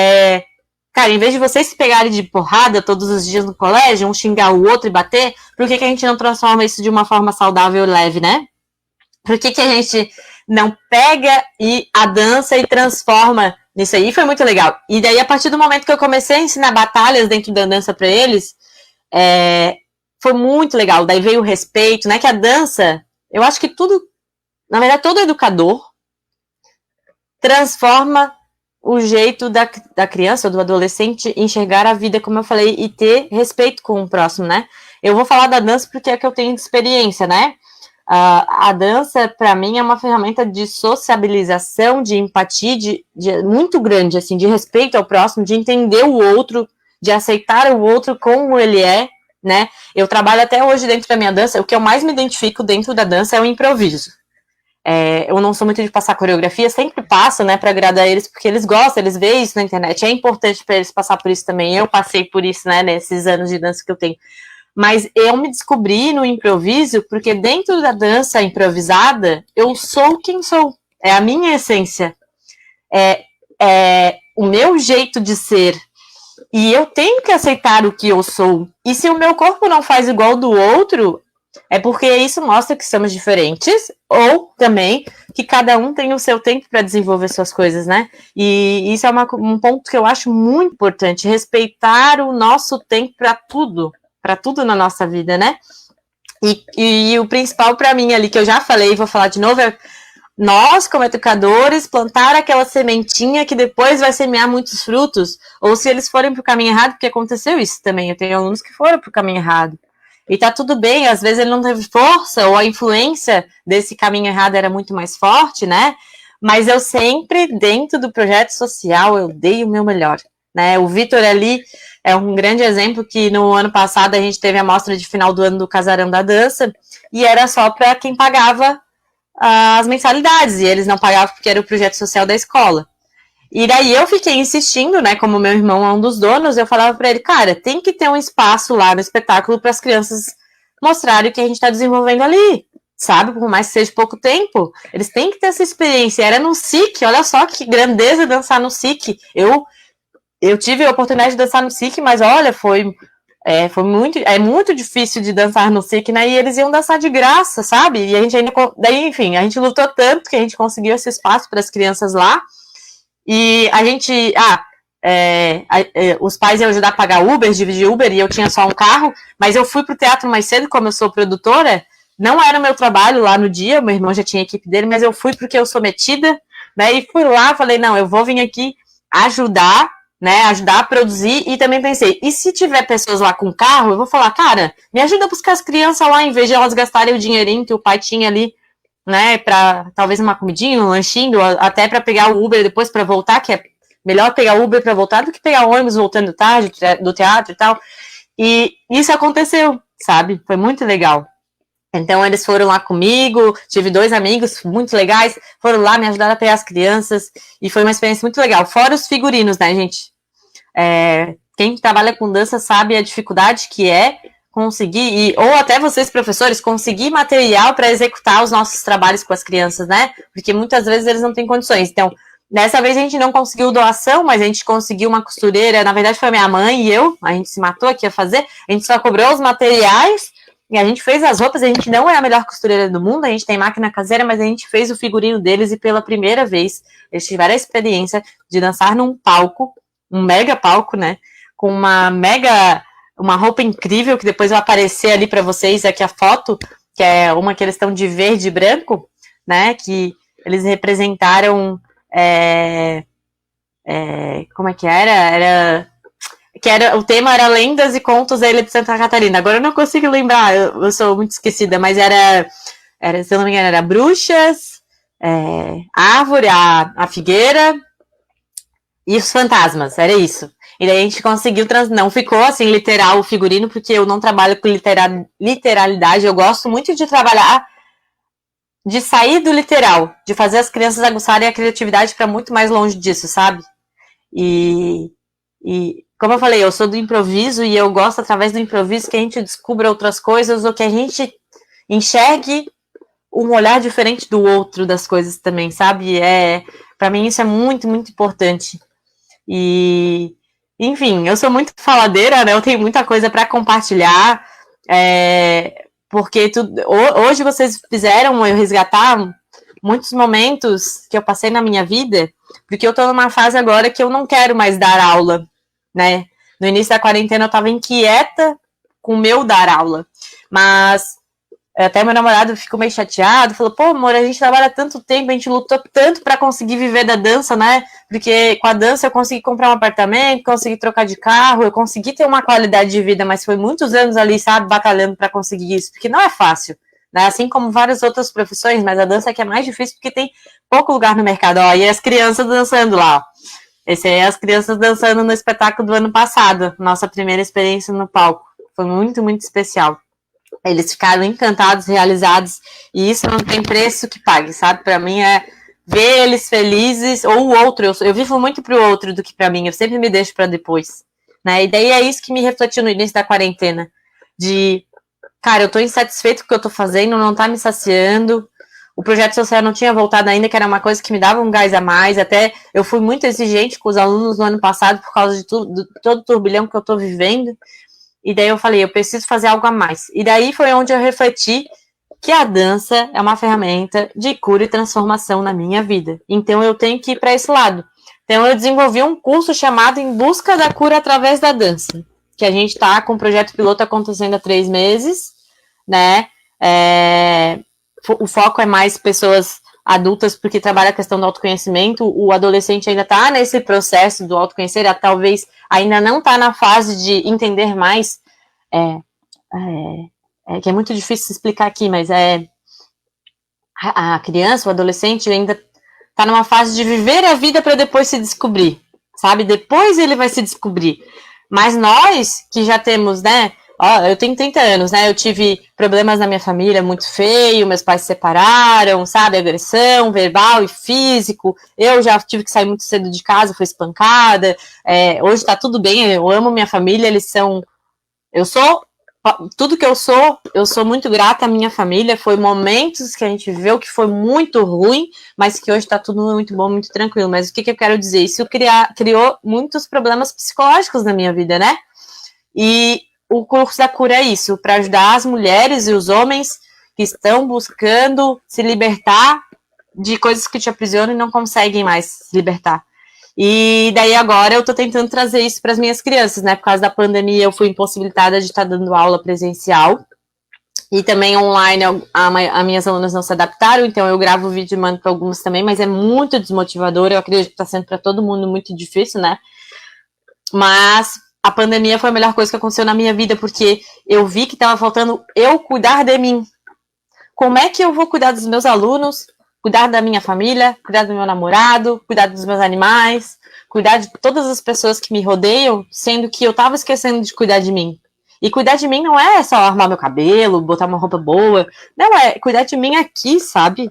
cara, em vez de vocês se pegarem de porrada todos os dias no colégio, um xingar o outro e bater, por que a gente não transforma isso de uma forma saudável e leve, né? Por que a gente não pega a dança e transforma nisso aí? Foi muito legal. E daí, a partir do momento que eu comecei a ensinar batalhas dentro da dança para eles, foi muito legal. Daí veio o respeito, né? Que a dança, eu acho que tudo, na verdade, todo educador transforma o jeito da criança ou do adolescente enxergar a vida, como eu falei, e ter respeito com o próximo, né? Eu vou falar da dança porque é que eu tenho de experiência, né? A dança, para mim, é uma ferramenta de sociabilização, de empatia, muito grande, assim, de respeito ao próximo, de entender o outro, de aceitar o outro como ele é, né? Eu trabalho até hoje dentro da minha dança, o que eu mais me identifico dentro da dança é o improviso. Eu não sou muito de passar coreografia, sempre passo, né, para agradar eles, porque eles gostam, eles veem isso na internet, é importante para eles passar por isso também, eu passei por isso, né, nesses anos de dança que eu tenho. Mas eu me descobri no improviso, porque dentro da dança improvisada, eu sou quem sou. É a minha essência. É o meu jeito de ser. E eu tenho que aceitar o que eu sou. E se o meu corpo não faz igual ao do outro, é porque isso mostra que somos diferentes, ou também que cada um tem o seu tempo para desenvolver suas coisas, né? E isso é um ponto que eu acho muito importante, respeitar o nosso tempo para tudo na nossa vida, né? E o principal para mim ali, que eu já falei, vou falar de novo, é nós, como educadores, plantar aquela sementinha que depois vai semear muitos frutos, ou se eles forem para o caminho errado, porque aconteceu isso também, eu tenho alunos que foram para o caminho errado, e tá tudo bem, às vezes ele não teve força, ou a influência desse caminho errado era muito mais forte, né? mas eu sempre, dentro do projeto social, eu dei o meu melhor, né? O Vitor ali é um grande exemplo que no ano passado a gente teve a mostra de final do ano do Casarão da Dança, e era só para quem pagava as mensalidades, e eles não pagavam porque era o projeto social da escola. E daí eu fiquei insistindo, né, como meu irmão é um dos donos, eu falava para ele, cara, tem que ter um espaço lá no espetáculo para as crianças mostrarem o que a gente está desenvolvendo ali, sabe? Por mais que seja pouco tempo, eles têm que ter essa experiência. Era no SIC, olha só que grandeza dançar no SIC. Eu tive a oportunidade de dançar no SIC, mas olha, foi muito difícil de dançar no SIC, né? E eles iam dançar de graça, sabe? E a gente ainda, daí, enfim, a gente lutou tanto que a gente conseguiu esse espaço para as crianças lá. E a gente, os pais iam ajudar a pagar Uber, dividir Uber, e eu tinha só um carro, mas eu fui pro teatro mais cedo, como eu sou produtora, não era o meu trabalho lá no dia, meu irmão já tinha a equipe dele, mas eu fui porque eu sou metida, né, e fui lá, falei, não, eu vou vir aqui ajudar, né, ajudar a produzir, e também pensei, e se tiver pessoas lá com carro, eu vou falar, cara, me ajuda a buscar as crianças lá, em vez de elas gastarem o dinheirinho que o pai tinha ali, né, para talvez uma comidinha, um lanchinho, até para pegar o Uber depois para voltar, que é melhor pegar o Uber para voltar do que pegar o ônibus voltando tarde do teatro e tal. E isso aconteceu, sabe? Foi muito legal. Então eles foram lá comigo, tive 2 amigos muito legais, foram lá me ajudar a pegar as crianças, e foi uma experiência muito legal. Fora os figurinos, né, gente? Quem trabalha com dança sabe a dificuldade que é conseguir, ou até vocês, professores, conseguir material para executar os nossos trabalhos com as crianças, né? Porque muitas vezes eles não têm condições. Então, dessa vez a gente não conseguiu doação, mas a gente conseguiu uma costureira, na verdade foi minha mãe e eu, a gente se matou aqui a fazer, a gente só cobrou os materiais e a gente fez as roupas. A gente não é a melhor costureira do mundo, a gente tem máquina caseira, mas a gente fez o figurino deles, e pela primeira vez eles tiveram a experiência de dançar num palco, um mega palco, né? Com uma roupa incrível, que depois vai aparecer ali para vocês aqui a foto, que é uma que eles estão de verde e branco, né, que eles representaram, como é que era? O tema era Lendas e Contos da Ilha de Santa Catarina. Agora eu não consigo lembrar, eu sou muito esquecida, mas era, se eu não me engano, era bruxas, árvore, a figueira e os fantasmas, era isso. E daí a gente conseguiu, não ficou assim literal o figurino, porque eu não trabalho com literalidade, eu gosto muito de trabalhar, de sair do literal, de fazer as crianças aguçarem a criatividade para muito mais longe disso, sabe? E como eu falei, eu sou do improviso, e eu gosto, através do improviso, que a gente descubra outras coisas, ou que a gente enxergue um olhar diferente do outro das coisas também, sabe? Para mim isso é muito, muito importante. E, enfim, eu sou muito faladeira, né? Eu tenho muita coisa para compartilhar, porque hoje vocês fizeram eu resgatar muitos momentos que eu passei na minha vida, porque eu estou numa fase agora que eu não quero mais dar aula, né? No início da quarentena eu estava inquieta com o meu dar aula, mas até meu namorado ficou meio chateado, falou, pô, amor, a gente trabalha tanto tempo, a gente lutou tanto para conseguir viver da dança, né? Porque com a dança eu consegui comprar um apartamento, consegui trocar de carro, eu consegui ter uma qualidade de vida, mas foi muitos anos ali, sabe, batalhando para conseguir isso, porque não é fácil, né? Assim como várias outras profissões, mas a dança é que é mais difícil porque tem pouco lugar no mercado, ó, e as crianças dançando lá, ó. Esse aí é as crianças dançando no espetáculo do ano passado, nossa primeira experiência no palco, foi muito, muito especial. Eles ficaram encantados, realizados, e isso não tem preço que pague, sabe? Para mim é ver eles felizes, ou o outro, eu vivo muito pro outro do que para mim, eu sempre me deixo para depois, né? E daí é isso que me refletiu no início da quarentena, de, cara, eu tô insatisfeito com o que eu tô fazendo, não tá me saciando, o projeto social não tinha voltado ainda, que era uma coisa que me dava um gás a mais, até eu fui muito exigente com os alunos no ano passado, por causa de todo o turbilhão que eu tô vivendo. E daí eu falei, eu preciso fazer algo a mais. E daí foi onde eu refleti que a dança é uma ferramenta de cura e transformação na minha vida. Então eu tenho que ir para esse lado. Então eu desenvolvi um curso chamado Em Busca da Cura através da Dança, que a gente está com o projeto piloto acontecendo há 3 meses, né? O foco é mais pessoas adultas, porque trabalha a questão do autoconhecimento. O adolescente ainda está nesse processo do autoconhecer, talvez ainda não está na fase de entender mais, que é muito difícil explicar aqui, mas a criança, o adolescente ainda tá numa fase de viver a vida para depois se descobrir, sabe? Depois ele vai se descobrir. Mas nós, que já temos, né? Ó, eu tenho 30 anos, né? Eu tive problemas na minha família muito feio, meus pais se separaram, sabe? Agressão verbal e físico. Eu já tive que sair muito cedo de casa, fui espancada. Hoje tá tudo bem, eu amo minha família, eles são... Eu sou... Tudo que eu sou muito grata à minha família. Foi momentos que a gente viveu que foi muito ruim, mas que hoje tá tudo muito bom, muito tranquilo. Mas o que eu quero dizer? Isso criou muitos problemas psicológicos na minha vida, né? E o curso da cura é isso, para ajudar as mulheres e os homens que estão buscando se libertar de coisas que te aprisionam e não conseguem mais se libertar. E daí agora eu tô tentando trazer isso para as minhas crianças, né? Por causa da pandemia eu fui impossibilitada de estar dando aula presencial. E também online, as minhas alunas não se adaptaram, então eu gravo vídeo e mando para algumas também, mas é muito desmotivador, eu acredito que está sendo para todo mundo muito difícil, né? Mas a pandemia foi a melhor coisa que aconteceu na minha vida, porque eu vi que estava faltando eu cuidar de mim. Como é que eu vou cuidar dos meus alunos, cuidar da minha família, cuidar do meu namorado, cuidar dos meus animais, cuidar de todas as pessoas que me rodeiam, sendo que eu estava esquecendo de cuidar de mim. E cuidar de mim não é só arrumar meu cabelo, botar uma roupa boa, não, é cuidar de mim aqui, sabe?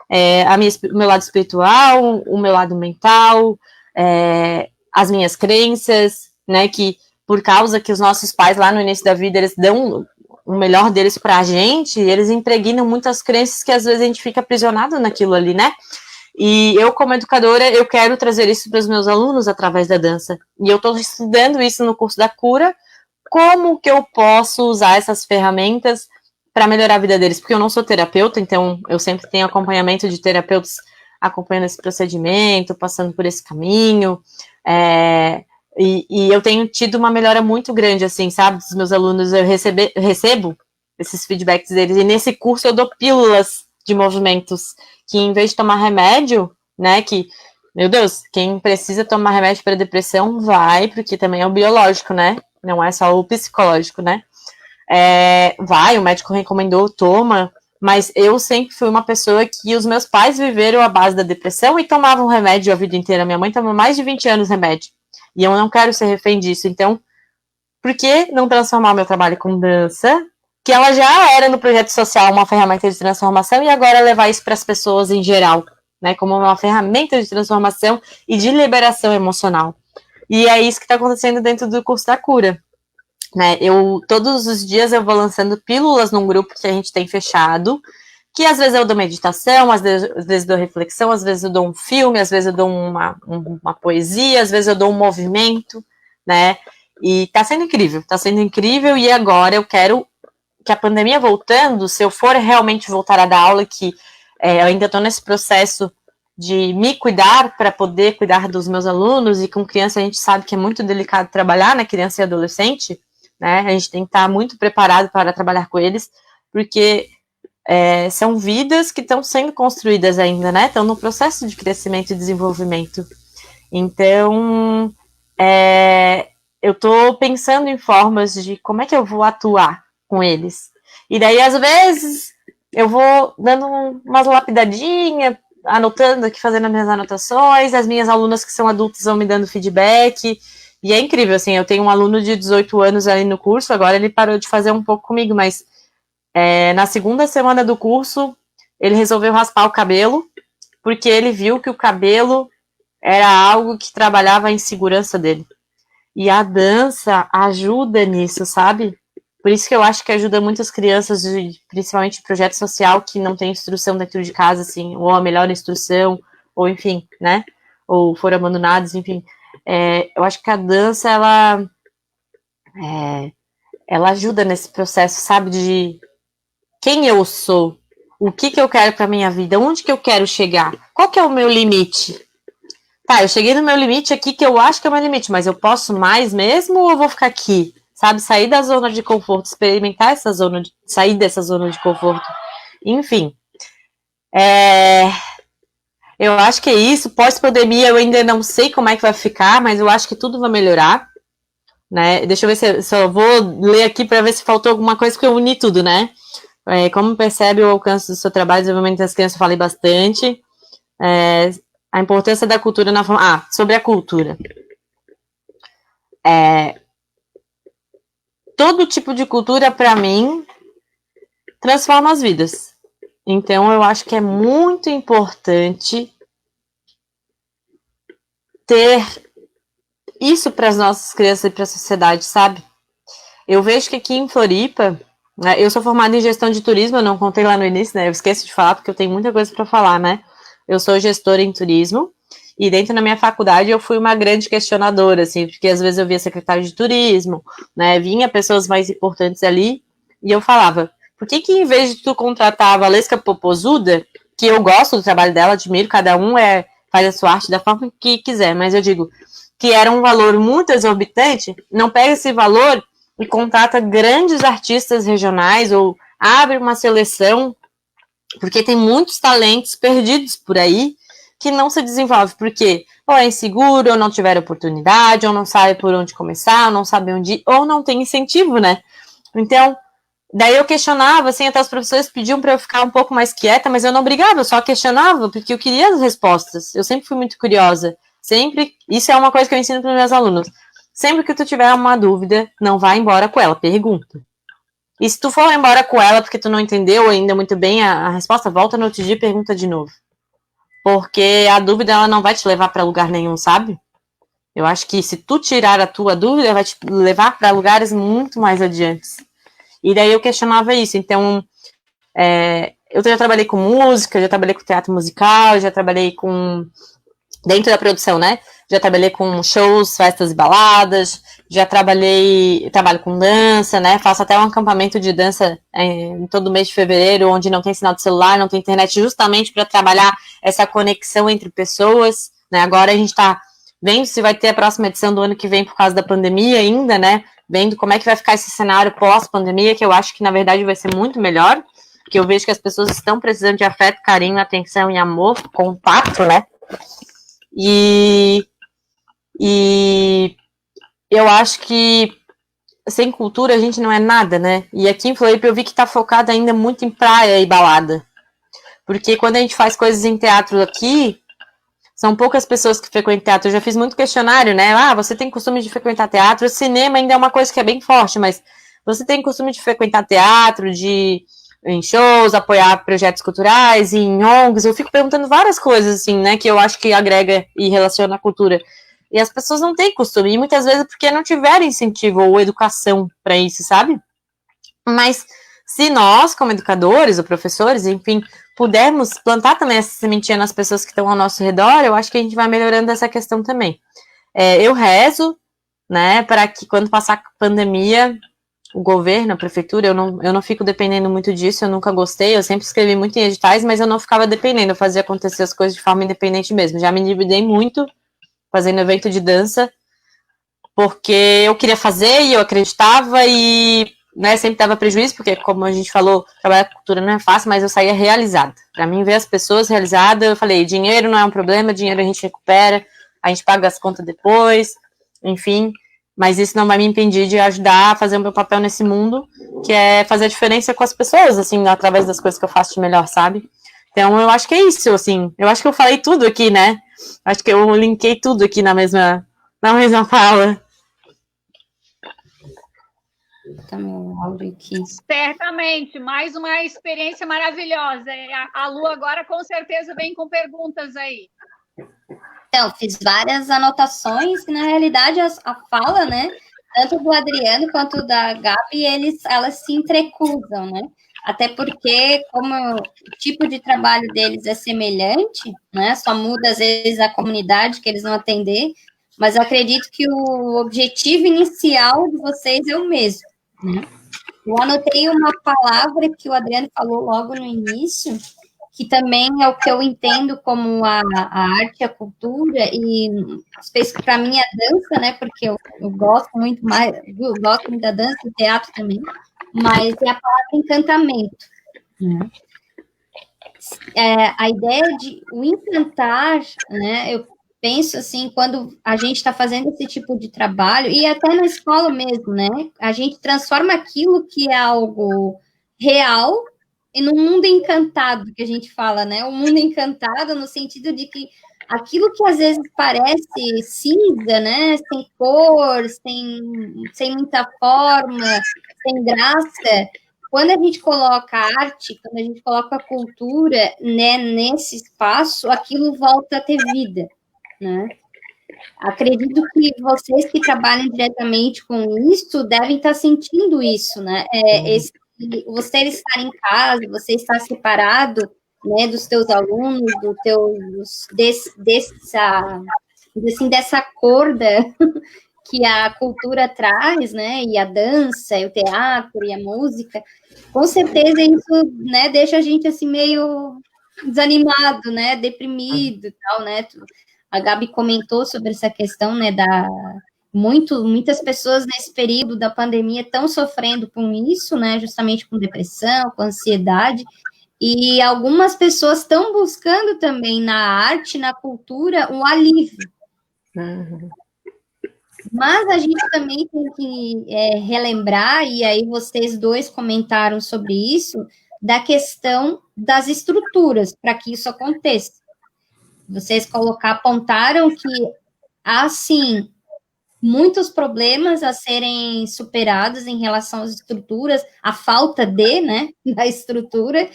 O meu lado espiritual, o meu lado mental, as minhas crenças, né, que por causa que os nossos pais lá no início da vida, eles dão o melhor deles pra gente, eles impregnam muitas crenças que às vezes a gente fica aprisionado naquilo ali, né? E eu, como educadora, eu quero trazer isso para os meus alunos através da dança. E eu estou estudando isso no curso da cura, como que eu posso usar essas ferramentas para melhorar a vida deles, porque eu não sou terapeuta, então eu sempre tenho acompanhamento de terapeutas acompanhando esse procedimento, passando por esse caminho, e eu tenho tido uma melhora muito grande, assim, sabe, dos meus alunos. Eu recebo esses feedbacks deles, e nesse curso eu dou pílulas de movimentos, que em vez de tomar remédio, né, que, meu Deus, quem precisa tomar remédio para depressão vai, porque também é o biológico, né, não é só o psicológico, né, o médico recomendou, toma, mas eu sempre fui uma pessoa que os meus pais viveram à base da depressão e tomavam remédio a vida inteira. Minha mãe tomou mais de 20 anos remédio. E eu não quero ser refém disso. Então, por que não transformar o meu trabalho com dança, que ela já era no projeto social uma ferramenta de transformação, e agora levar isso para as pessoas em geral, né, como uma ferramenta de transformação e de liberação emocional. E é isso que está acontecendo dentro do curso da cura. Né, todos os dias eu vou lançando pílulas num grupo que a gente tem fechado, que às vezes eu dou meditação, às vezes eu dou reflexão, às vezes eu dou um filme, às vezes eu dou uma poesia, às vezes eu dou um movimento, né, e tá sendo incrível, e agora eu quero que a pandemia voltando, se eu for realmente voltar a dar aula, que eu ainda tô nesse processo de me cuidar para poder cuidar dos meus alunos, e com criança a gente sabe que é muito delicado trabalhar, né, criança e adolescente, né, a gente tem que estar muito preparado para trabalhar com eles, porque são vidas que estão sendo construídas ainda, né, estão no processo de crescimento e desenvolvimento. Então, eu estou pensando em formas de como é que eu vou atuar com eles. E daí, às vezes, eu vou dando umas lapidadinhas, anotando aqui, fazendo as minhas anotações, as minhas alunas que são adultas vão me dando feedback, e é incrível, assim, eu tenho um aluno de 18 anos ali no curso, agora ele parou de fazer um pouco comigo, mas na segunda semana do curso, ele resolveu raspar o cabelo, porque ele viu que o cabelo era algo que trabalhava a insegurança dele. E a dança ajuda nisso, sabe? Por isso que eu acho que ajuda muitas crianças, principalmente projeto social, que não tem instrução dentro de casa, assim, ou a melhor instrução, ou enfim, né? Ou foram abandonados, enfim. Eu acho que a dança, ela ajuda nesse processo, sabe? De quem eu sou, o que eu quero para minha vida, onde que eu quero chegar, qual que é o meu limite? Tá, eu cheguei no meu limite aqui, que eu acho que é o meu limite, mas eu posso mais mesmo ou eu vou ficar aqui? Sabe, sair da zona de conforto, experimentar sair dessa zona de conforto. Enfim, eu acho que é isso. Pós-pandemia eu ainda não sei como é que vai ficar, mas eu acho que tudo vai melhorar, né? Deixa eu ver se eu vou ler aqui para ver se faltou alguma coisa, porque eu uni tudo, né? Como percebe o alcance do seu trabalho, desenvolvimento das crianças, eu falei bastante. A importância da cultura na formação. Sobre a cultura. Todo tipo de cultura, para mim, transforma as vidas. Então, eu acho que é muito importante ter isso para as nossas crianças e para a sociedade, sabe? Eu vejo que aqui em Floripa, né, eu sou formada em gestão de turismo, eu não contei lá no início, né? Eu esqueço de falar porque eu tenho muita coisa para falar, né? Eu sou gestora em turismo e dentro da minha faculdade eu fui uma grande questionadora, assim, porque às vezes eu via secretário de turismo, né? Vinha pessoas mais importantes ali e eu falava, por que em vez de tu contratar a Valesca Popozuda, que eu gosto do trabalho dela, admiro, cada um faz a sua arte da forma que quiser, mas eu digo que era um valor muito exorbitante, não pega esse valor e contrata grandes artistas regionais ou abre uma seleção, porque tem muitos talentos perdidos por aí que não se desenvolve, porque ou é inseguro, ou não tiver oportunidade, ou não sabe por onde começar, ou não sabe onde ir, ou não tem incentivo, né? Então, daí eu questionava, assim, até os professores pediam para eu ficar um pouco mais quieta, mas eu não brigava, eu só questionava, porque eu queria as respostas. Eu sempre fui muito curiosa. Sempre, isso é uma coisa que eu ensino para os meus alunos. Sempre que tu tiver uma dúvida, não vá embora com ela, pergunta. E se tu for embora com ela porque tu não entendeu ainda muito bem a resposta, volta no outro dia e pergunta de novo. Porque a dúvida, ela não vai te levar para lugar nenhum, sabe? Eu acho que se tu tirar a tua dúvida, vai te levar para lugares muito mais adiantes. E daí eu questionava isso. Então, eu já trabalhei com música, já trabalhei com teatro musical, já trabalhei com... dentro da produção, né? Já trabalhei com shows, festas e baladas, trabalho com dança, né? Faço até um acampamento de dança em todo mês de fevereiro, onde não tem sinal de celular, não tem internet, justamente para trabalhar essa conexão entre pessoas, né? Agora a gente está vendo se vai ter a próxima edição do ano que vem por causa da pandemia ainda, né? Vendo como é que vai ficar esse cenário pós-pandemia, que eu acho que, na verdade, vai ser muito melhor, porque eu vejo que as pessoas estão precisando de afeto, carinho, atenção e amor, contato, né? E eu acho que sem cultura a gente não é nada, né? E aqui em Floripa eu vi que tá focado ainda muito em praia e balada. Porque quando a gente faz coisas em teatro aqui, são poucas pessoas que frequentam teatro. Eu já fiz muito questionário, né? Ah, você tem costume de frequentar teatro? O cinema ainda é uma coisa que é bem forte, mas você tem costume de frequentar teatro, em shows, apoiar projetos culturais, em ONGs? Eu fico perguntando várias coisas, assim, né? Que eu acho que agrega e relaciona a cultura. E as pessoas não têm costume, e muitas vezes porque não tiveram incentivo ou educação para isso, sabe? Mas se nós, como educadores ou professores, enfim, pudermos plantar também essa sementinha nas pessoas que estão ao nosso redor, eu acho que a gente vai melhorando essa questão também. Eu rezo, né, para que quando passar a pandemia, o governo, a prefeitura, eu não fico dependendo muito disso, eu nunca gostei, eu sempre escrevi muito em editais, mas eu não ficava dependendo, eu fazia acontecer as coisas de forma independente mesmo. Já me endividei muito fazendo evento de dança, porque eu queria fazer e eu acreditava e, né, sempre dava prejuízo, porque como a gente falou, trabalhar com cultura não é fácil, mas eu saía realizada. Para mim, ver as pessoas realizadas, eu falei, dinheiro não é um problema, dinheiro a gente recupera, a gente paga as contas depois, enfim, mas isso não vai me impedir de ajudar a fazer o meu papel nesse mundo, que é fazer a diferença com as pessoas, assim, através das coisas que eu faço de melhor, sabe? Então, eu acho que é isso, assim, eu acho que eu falei tudo aqui, né? Acho que eu linkei tudo aqui na mesma fala. Também o áudio aqui. Certamente, mais uma experiência maravilhosa. A Lu agora com certeza vem com perguntas aí. Então, fiz várias anotações e, na realidade, a fala, né, tanto do Adriano quanto da Gabi, elas se entrecruzam, né? Até porque, como o tipo de trabalho deles é semelhante, né? Só muda, às vezes, a comunidade que eles vão atender, mas eu acredito que o objetivo inicial de vocês é o mesmo, né? Eu anotei uma palavra que o Adriano falou logo no início, que também é o que eu entendo como a arte, a cultura, e para mim a dança, né? Porque eu gosto muito da dança, do teatro também, mas é a palavra encantamento, né? A ideia de o encantar, né? Eu penso assim, quando a gente está fazendo esse tipo de trabalho, e até na escola mesmo, né? A gente transforma aquilo que é algo real num mundo encantado, que a gente fala, né? Um mundo encantado no sentido de que aquilo que às vezes parece cinza, né? Sem cor, sem muita forma, sem graça, quando a gente coloca a arte, quando a gente coloca a cultura, né, nesse espaço, aquilo volta a ter vida, né? Acredito que vocês que trabalham diretamente com isso devem estar sentindo isso, né? Você estar em casa, você estar separado, né, dos teus alunos, dessa corda que a cultura traz, né? E a dança, e o teatro, e a música, com certeza isso, né, deixa a gente assim meio desanimado, né? Deprimido e tal, né? A Gabi comentou sobre essa questão, né, muitas pessoas nesse período da pandemia estão sofrendo com isso, né, justamente com depressão, com ansiedade, e algumas pessoas estão buscando também na arte, na cultura, um alívio. Uhum. Mas a gente também tem que relembrar, e aí vocês dois comentaram sobre isso, da questão das estruturas para que isso aconteça. Vocês apontaram que há, sim, muitos problemas a serem superados em relação às estruturas, a falta né, da estrutura,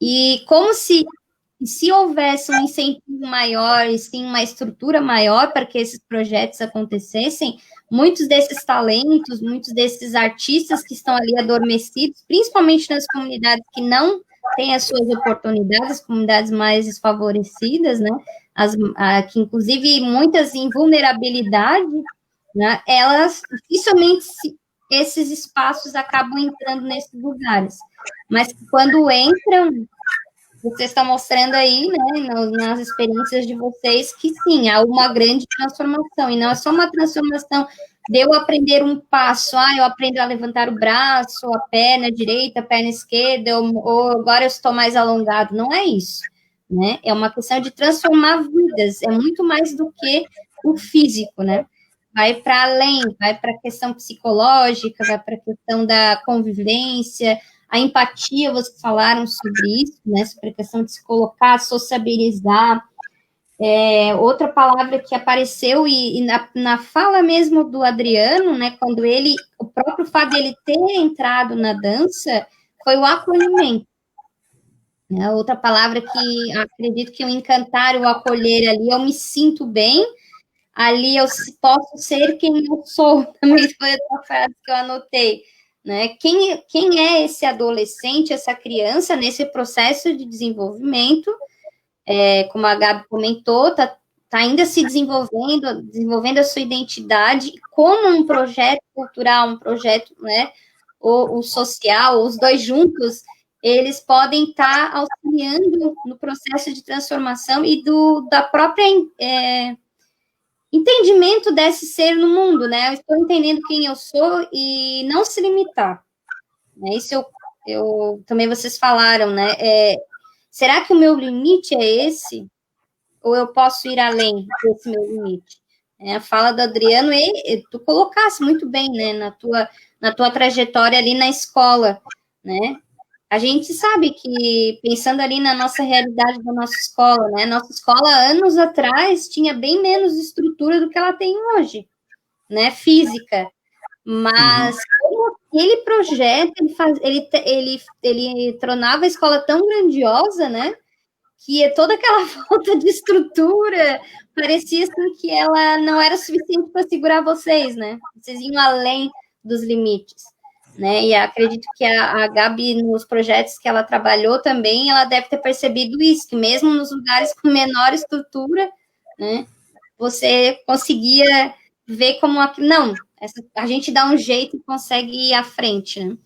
e como se houvesse um incentivo maior e sim uma estrutura maior para que esses projetos acontecessem, muitos desses talentos, muitos desses artistas que estão ali adormecidos, principalmente nas comunidades que não têm as suas oportunidades, as comunidades mais desfavorecidas, né, que inclusive muitas em vulnerabilidade, né, elas, dificilmente esses espaços acabam entrando nesses lugares, mas quando entram, vocês estão mostrando aí, né, nas experiências de vocês, que sim, há uma grande transformação, e não é só uma transformação de eu aprender um passo, eu aprendo a levantar o braço, a perna direita, a perna esquerda, ou agora eu estou mais alongado, não é isso, né, é uma questão de transformar vidas, é muito mais do que o físico, né, vai para além, vai para a questão psicológica, vai para a questão da convivência, a empatia, vocês falaram sobre isso, né, sobre a questão de se colocar, sociabilizar. Outra palavra que apareceu, e na fala mesmo do Adriano, né, quando o próprio fato dele ter entrado na dança, foi o acolhimento. Outra palavra que acredito que o encantar, o acolher ali, eu me sinto bem, ali eu posso ser quem eu sou, também foi a frase que eu anotei. Né? Quem é esse adolescente, essa criança, nesse processo de desenvolvimento, como a Gabi comentou, está ainda se desenvolvendo a sua identidade, como um projeto cultural, um projeto, né, o social, os dois juntos, eles podem estar auxiliando no processo de transformação e da própria entendimento desse ser no mundo, né? Eu estou entendendo quem eu sou e não se limitar. Né? Isso também vocês falaram, né? Será que o meu limite é esse? Ou eu posso ir além desse meu limite? A fala do Adriano, tu colocasse muito bem, né? Na tua trajetória ali na escola, né? A gente sabe que, pensando ali na nossa realidade da nossa escola, né? Nossa escola, anos atrás, tinha bem menos estrutura do que ela tem hoje, né? Física. Mas aquele projeto, ele tornava a escola tão grandiosa, né? Que toda aquela falta de estrutura parecia assim, que ela não era suficiente para segurar vocês, né? Vocês iam além dos limites. Né? E acredito que a Gabi, nos projetos que ela trabalhou também, ela deve ter percebido isso, que mesmo nos lugares com menor estrutura, né, você conseguia ver como a gente dá um jeito e consegue ir à frente, né?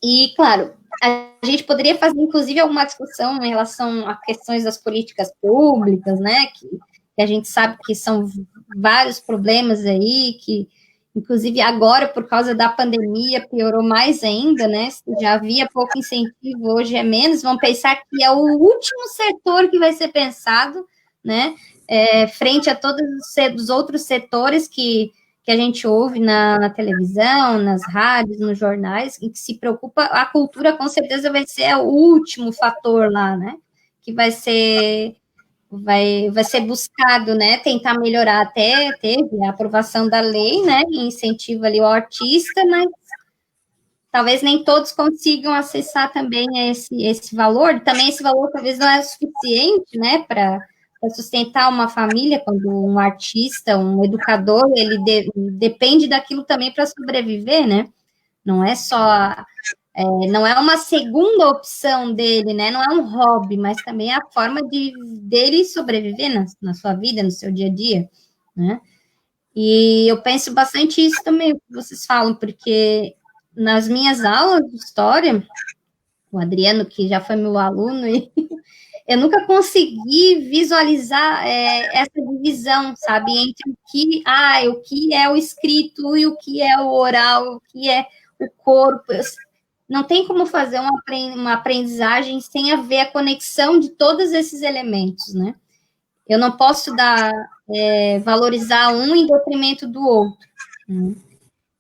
E, claro, a gente poderia fazer, inclusive, alguma discussão em relação a questões das políticas públicas, né, que a gente sabe que são vários problemas aí, que inclusive agora, por causa da pandemia, piorou mais ainda, né? Já havia pouco incentivo, hoje é menos. Vamos pensar que é o último setor que vai ser pensado, né? Frente a todos os outros setores que que a gente ouve na televisão, nas rádios, nos jornais, em que se preocupa, a cultura com certeza vai ser o último fator lá, né? Que vai ser buscado, né, tentar melhorar. Até teve a aprovação da lei, né, que incentiva ali o artista, mas talvez nem todos consigam acessar também esse valor. Também esse valor talvez não é suficiente, né, para sustentar uma família, quando um artista, um educador, ele depende daquilo também para sobreviver, né? Não é só... não é uma segunda opção dele, né? Não é um hobby, mas também é a forma dele sobreviver na sua vida, no seu dia a dia, né? E eu penso bastante isso também, o que vocês falam, porque nas minhas aulas de história, o Adriano, que já foi meu aluno, eu nunca consegui visualizar essa divisão, sabe? Entre o que é o escrito e o que é o oral, o que é o corpo. Não tem como fazer uma aprendizagem sem haver a conexão de todos esses elementos, né? Eu não posso valorizar um em detrimento do outro, né?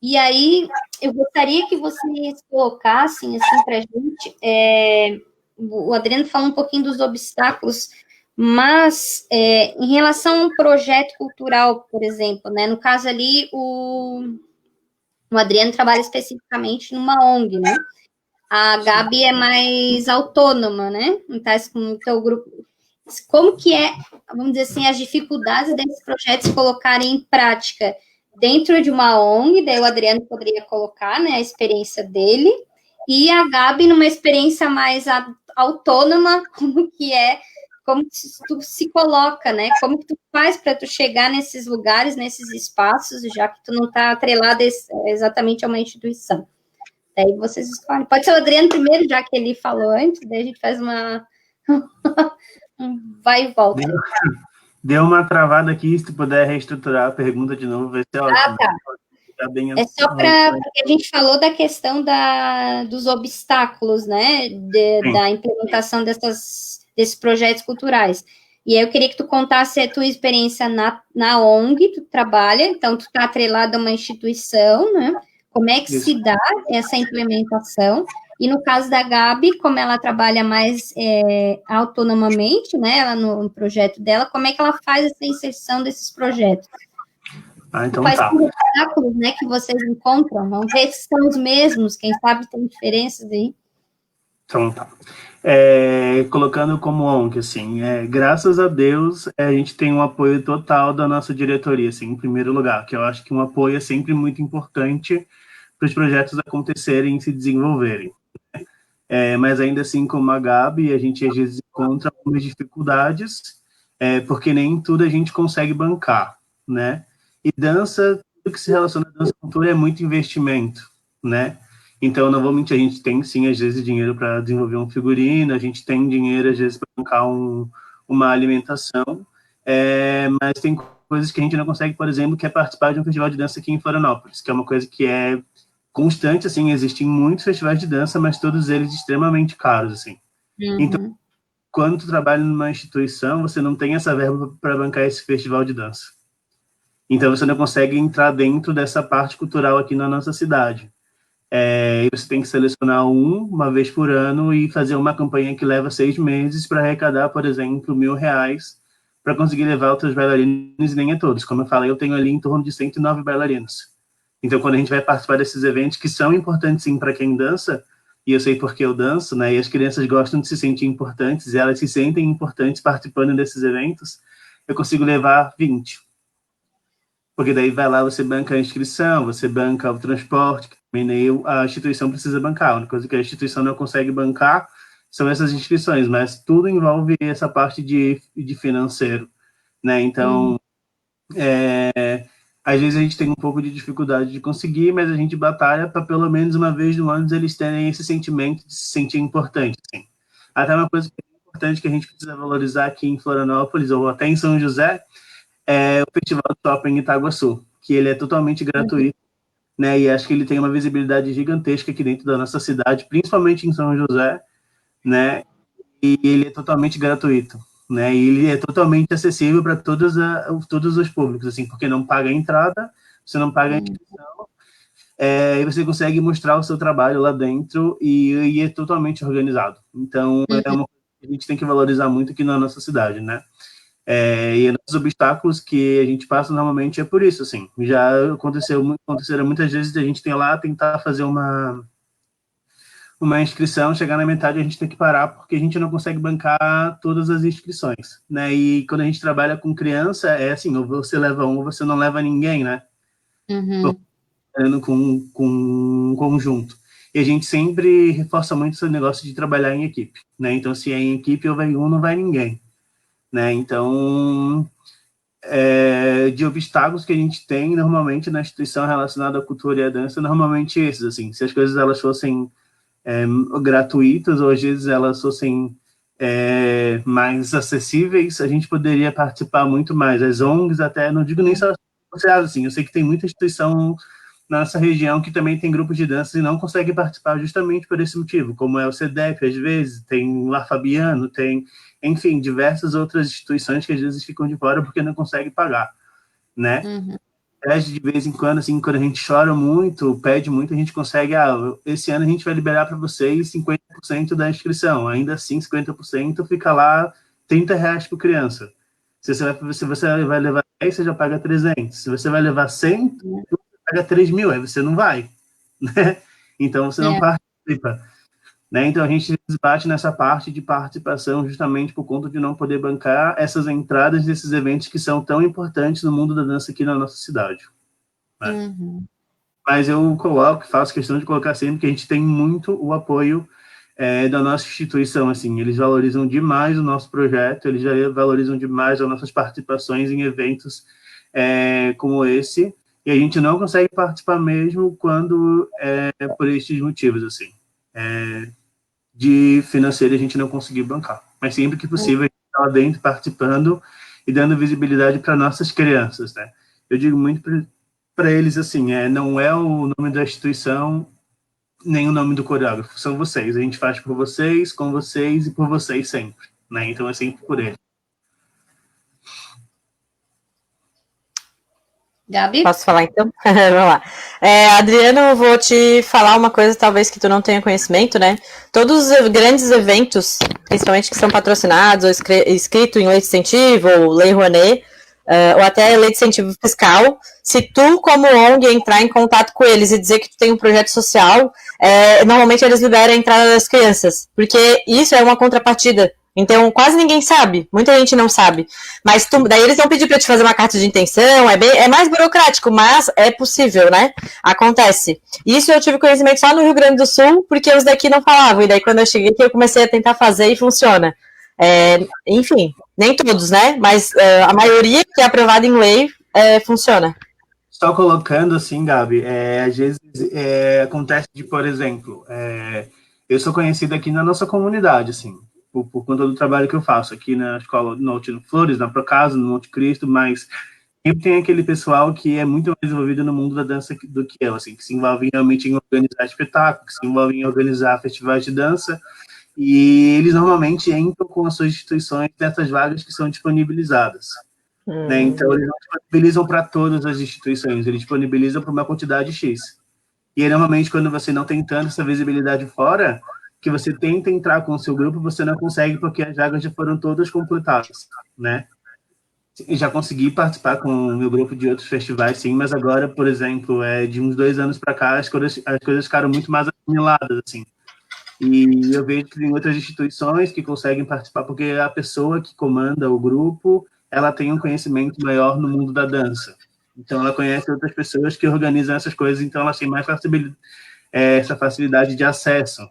E aí, eu gostaria que vocês colocassem, assim, para a gente, o Adriano falou um pouquinho dos obstáculos, mas em relação a um projeto cultural, por exemplo, né? No caso ali, o Adriano trabalha especificamente numa ONG, né? A Gabi é mais autônoma, né? Então, com o grupo. Como que vamos dizer assim, as dificuldades desses projetos colocarem em prática dentro de uma ONG? Daí o Adriano poderia colocar, né, a experiência dele, e a Gabi numa experiência mais autônoma, como tu se coloca, né? Como que tu faz para tu chegar nesses lugares, nesses espaços, já que tu não está atrelado exatamente a uma instituição. Daí vocês escolhem. Pode ser o Adriano primeiro, já que ele falou antes, daí a gente faz vai e volta. Deu uma travada aqui, se tu puder reestruturar a pergunta de novo, vai ser ótimo. Tá. É só porque a gente falou da questão dos obstáculos, né, da implementação desses projetos culturais. E aí eu queria que tu contasse a tua experiência na ONG, tu trabalha, então tu está atrelado a uma instituição, né? Como é que se dá essa implementação? E no caso da Gabi, como ela trabalha mais autonomamente, né, ela no projeto dela, como é que ela faz essa inserção desses projetos? Então Quais tá. são os obstáculos, né, que vocês encontram? Vamos ver se são os mesmos, quem sabe tem diferenças aí. Então tá. Colocando como ONG, assim, graças a Deus, a gente tem um apoio total da nossa diretoria, assim, em primeiro lugar, que eu acho que um apoio é sempre muito importante para os projetos acontecerem e se desenvolverem. Mas ainda assim, como a Gabi, a gente às vezes encontra algumas dificuldades, porque nem tudo a gente consegue bancar, né? E dança, tudo que se relaciona à dança e cultura é muito investimento, né? Então, não vou mentir, a gente tem, sim, às vezes, dinheiro para desenvolver um figurino, a gente tem dinheiro, às vezes, para bancar uma alimentação, mas tem coisas que a gente não consegue, por exemplo, que é participar de um festival de dança aqui em Florianópolis, que é uma coisa que é constante, assim, existem muitos festivais de dança, mas todos eles extremamente caros, assim. Uhum. Então, quando tu trabalha numa instituição, você não tem essa verba para bancar esse festival de dança. Então, você não consegue entrar dentro dessa parte cultural aqui na nossa cidade. E você tem que selecionar uma vez por ano e fazer uma campanha que leva 6 meses para arrecadar, por exemplo, R$1.000 para conseguir levar outros bailarinos, e nem a todos. Como eu falei, eu tenho ali em torno de 109 bailarinos. Então, quando a gente vai participar desses eventos, que são importantes, sim, para quem dança, e eu sei porque eu danço, né, e as crianças gostam de se sentir importantes, e elas se sentem importantes participando desses eventos, eu consigo levar 20. Porque daí vai lá, você banca a inscrição, você banca o transporte, que também a instituição precisa bancar. A única coisa que a instituição não consegue bancar são essas inscrições, mas tudo envolve essa parte de financeiro, né? Então, às vezes a gente tem um pouco de dificuldade de conseguir, mas a gente batalha para pelo menos uma vez no ano eles terem esse sentimento de se sentir importante, assim. Até uma coisa que é importante que a gente precisa valorizar aqui em Florianópolis, ou até em São José, é o Festival do Shopping Itaguaçu, que ele é totalmente gratuito, né? E acho que ele tem uma visibilidade gigantesca aqui dentro da nossa cidade, principalmente em São José, né? E ele é totalmente gratuito, né? E ele é totalmente acessível para todos os públicos, assim, porque não paga a entrada, você não paga a inscrição, e você consegue mostrar o seu trabalho lá dentro e é totalmente organizado. Então, é uma coisa que a gente tem que valorizar muito aqui na nossa cidade, né? E os obstáculos que a gente passa normalmente é por isso, assim. Já aconteceram muitas vezes a gente tem lá tentar fazer uma inscrição, chegar na metade a gente tem que parar porque a gente não consegue bancar todas as inscrições, né? E quando a gente trabalha com criança, é assim, ou você leva um ou você não leva ninguém, né? Com um conjunto. E a gente sempre reforça muito esse negócio de trabalhar em equipe, né? Então, se é em equipe, ou vai um, não vai ninguém. Né? Então, de obstáculos que a gente tem normalmente na instituição relacionada à cultura e à dança, normalmente esses, assim, se as coisas elas fossem gratuitas, ou às vezes elas fossem mais acessíveis, a gente poderia participar muito mais. As ONGs até, não digo nem só associadas, assim, eu sei que tem muita instituição na nossa região que também tem grupos de dança e não consegue participar justamente por esse motivo, como é o CEDEF, às vezes, tem o Lar Fabiano, tem, enfim, diversas outras instituições que às vezes ficam de fora porque não conseguem pagar, né? Pede de vez em quando, assim, quando a gente chora muito, pede muito, a gente consegue, esse ano a gente vai liberar para vocês 50% da inscrição, ainda assim 50% fica lá R$30 por criança. Se você vai levar 10, você já paga 300. Se você vai levar 100, paga 3.000, aí você não vai, né? Então você não participa, né? Então a gente bate nessa parte de participação justamente por conta de não poder bancar essas entradas desses eventos que são tão importantes no mundo da dança aqui na nossa cidade, né? Mas eu faço questão de colocar sempre que a gente tem muito o apoio da nossa instituição, assim, eles valorizam demais o nosso projeto, eles já valorizam demais as nossas participações em eventos como esse. E a gente não consegue participar mesmo quando por estes motivos, assim. De financeiro a gente não conseguir bancar. Mas sempre que possível a gente está lá dentro participando e dando visibilidade para nossas crianças, né? Eu digo muito para eles assim, não é o nome da instituição nem o nome do coreógrafo, são vocês. A gente faz por vocês, com vocês e por vocês sempre, né? Então é sempre por eles. Gabi? Posso falar então? Vamos lá. Adriano, vou te falar uma coisa talvez que tu não tenha conhecimento, né? Todos os grandes eventos, principalmente que são patrocinados ou escrito em lei de incentivo, ou lei Rouanet, ou até lei de incentivo fiscal, se tu, como ONG, entrar em contato com eles e dizer que tu tem um projeto social, normalmente eles liberam a entrada das crianças, porque isso é uma contrapartida. Então, quase ninguém sabe, muita gente não sabe. Mas daí eles vão pedir para te fazer uma carta de intenção, é mais burocrático, mas é possível, né? Acontece. Isso eu tive conhecimento só no Rio Grande do Sul, porque os daqui não falavam. E daí, quando eu cheguei aqui, eu comecei a tentar fazer e funciona. Enfim, nem todos, né? Mas a maioria que é aprovada em lei funciona. Só colocando assim, Gabi, às vezes acontece de, por exemplo, eu sou conhecido aqui na nossa comunidade, assim, por conta do trabalho que eu faço aqui na escola no Altino Flores, na Procasa, no Monte Cristo, mas sempre tem aquele pessoal que é muito mais envolvido no mundo da dança do que eu, assim, que se envolve realmente em organizar espetáculos, que se envolve em organizar festivais de dança, e eles normalmente entram com as suas instituições nessas vagas que são disponibilizadas. Né? Então, eles não disponibilizam para todas as instituições, eles disponibilizam para uma quantidade X. E aí, normalmente, quando você não tem tanta essa visibilidade fora, que você tenta entrar com o seu grupo, você não consegue porque as vagas já foram todas completadas, né? E já consegui participar com o meu grupo de outros festivais, sim, mas agora, por exemplo, de uns 2 anos para cá, as coisas ficaram muito mais assimiladas, assim. E eu vejo que tem outras instituições que conseguem participar, porque a pessoa que comanda o grupo, ela tem um conhecimento maior no mundo da dança. Então, ela conhece outras pessoas que organizam essas coisas, então ela tem mais essa facilidade de acesso.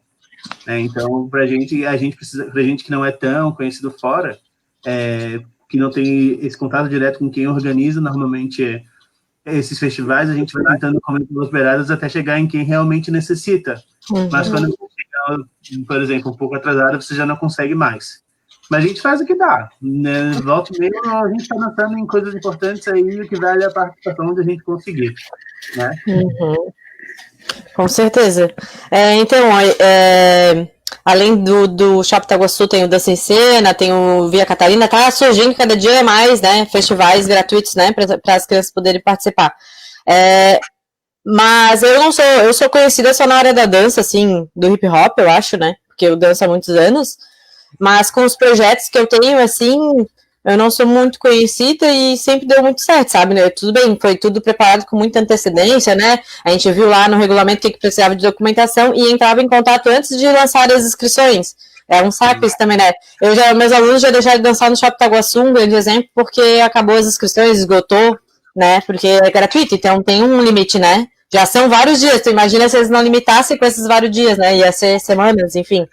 Né? Então, a gente que não é tão conhecido fora, que não tem esse contato direto com quem organiza, normalmente esses festivais, a gente vai tentando cometer as beiradas até chegar em quem realmente necessita. Mas quando você chega, por exemplo, um pouco atrasado, você já não consegue mais. Mas a gente faz o que dá. Né? Volta e meia, a gente está pensando em coisas importantes aí, o que vale a participação onde a gente conseguir. Né? Com certeza. Então, além do Chaputaguaçu, tem o Dança em Cena, tem o Via Catarina, tá surgindo cada dia mais, né, festivais gratuitos, né, para as crianças poderem participar. Mas eu sou conhecida só na área da dança, assim, do hip hop, eu acho, né? Porque eu danço há muitos anos. Mas com os projetos que eu tenho, assim, eu não sou muito conhecida e sempre deu muito certo, sabe? Né? Tudo bem, foi tudo preparado com muita antecedência, né? A gente viu lá no regulamento que precisava de documentação e entrava em contato antes de lançar as inscrições. É um saco isso também, né? Meus alunos já deixaram de dançar no Shopping Itaguaçu, um grande exemplo, porque acabou as inscrições, esgotou, né? Porque é gratuito, então tem um limite, né? Já são vários dias, tu imagina se eles não limitassem com esses vários dias, né? Ia ser semanas, enfim.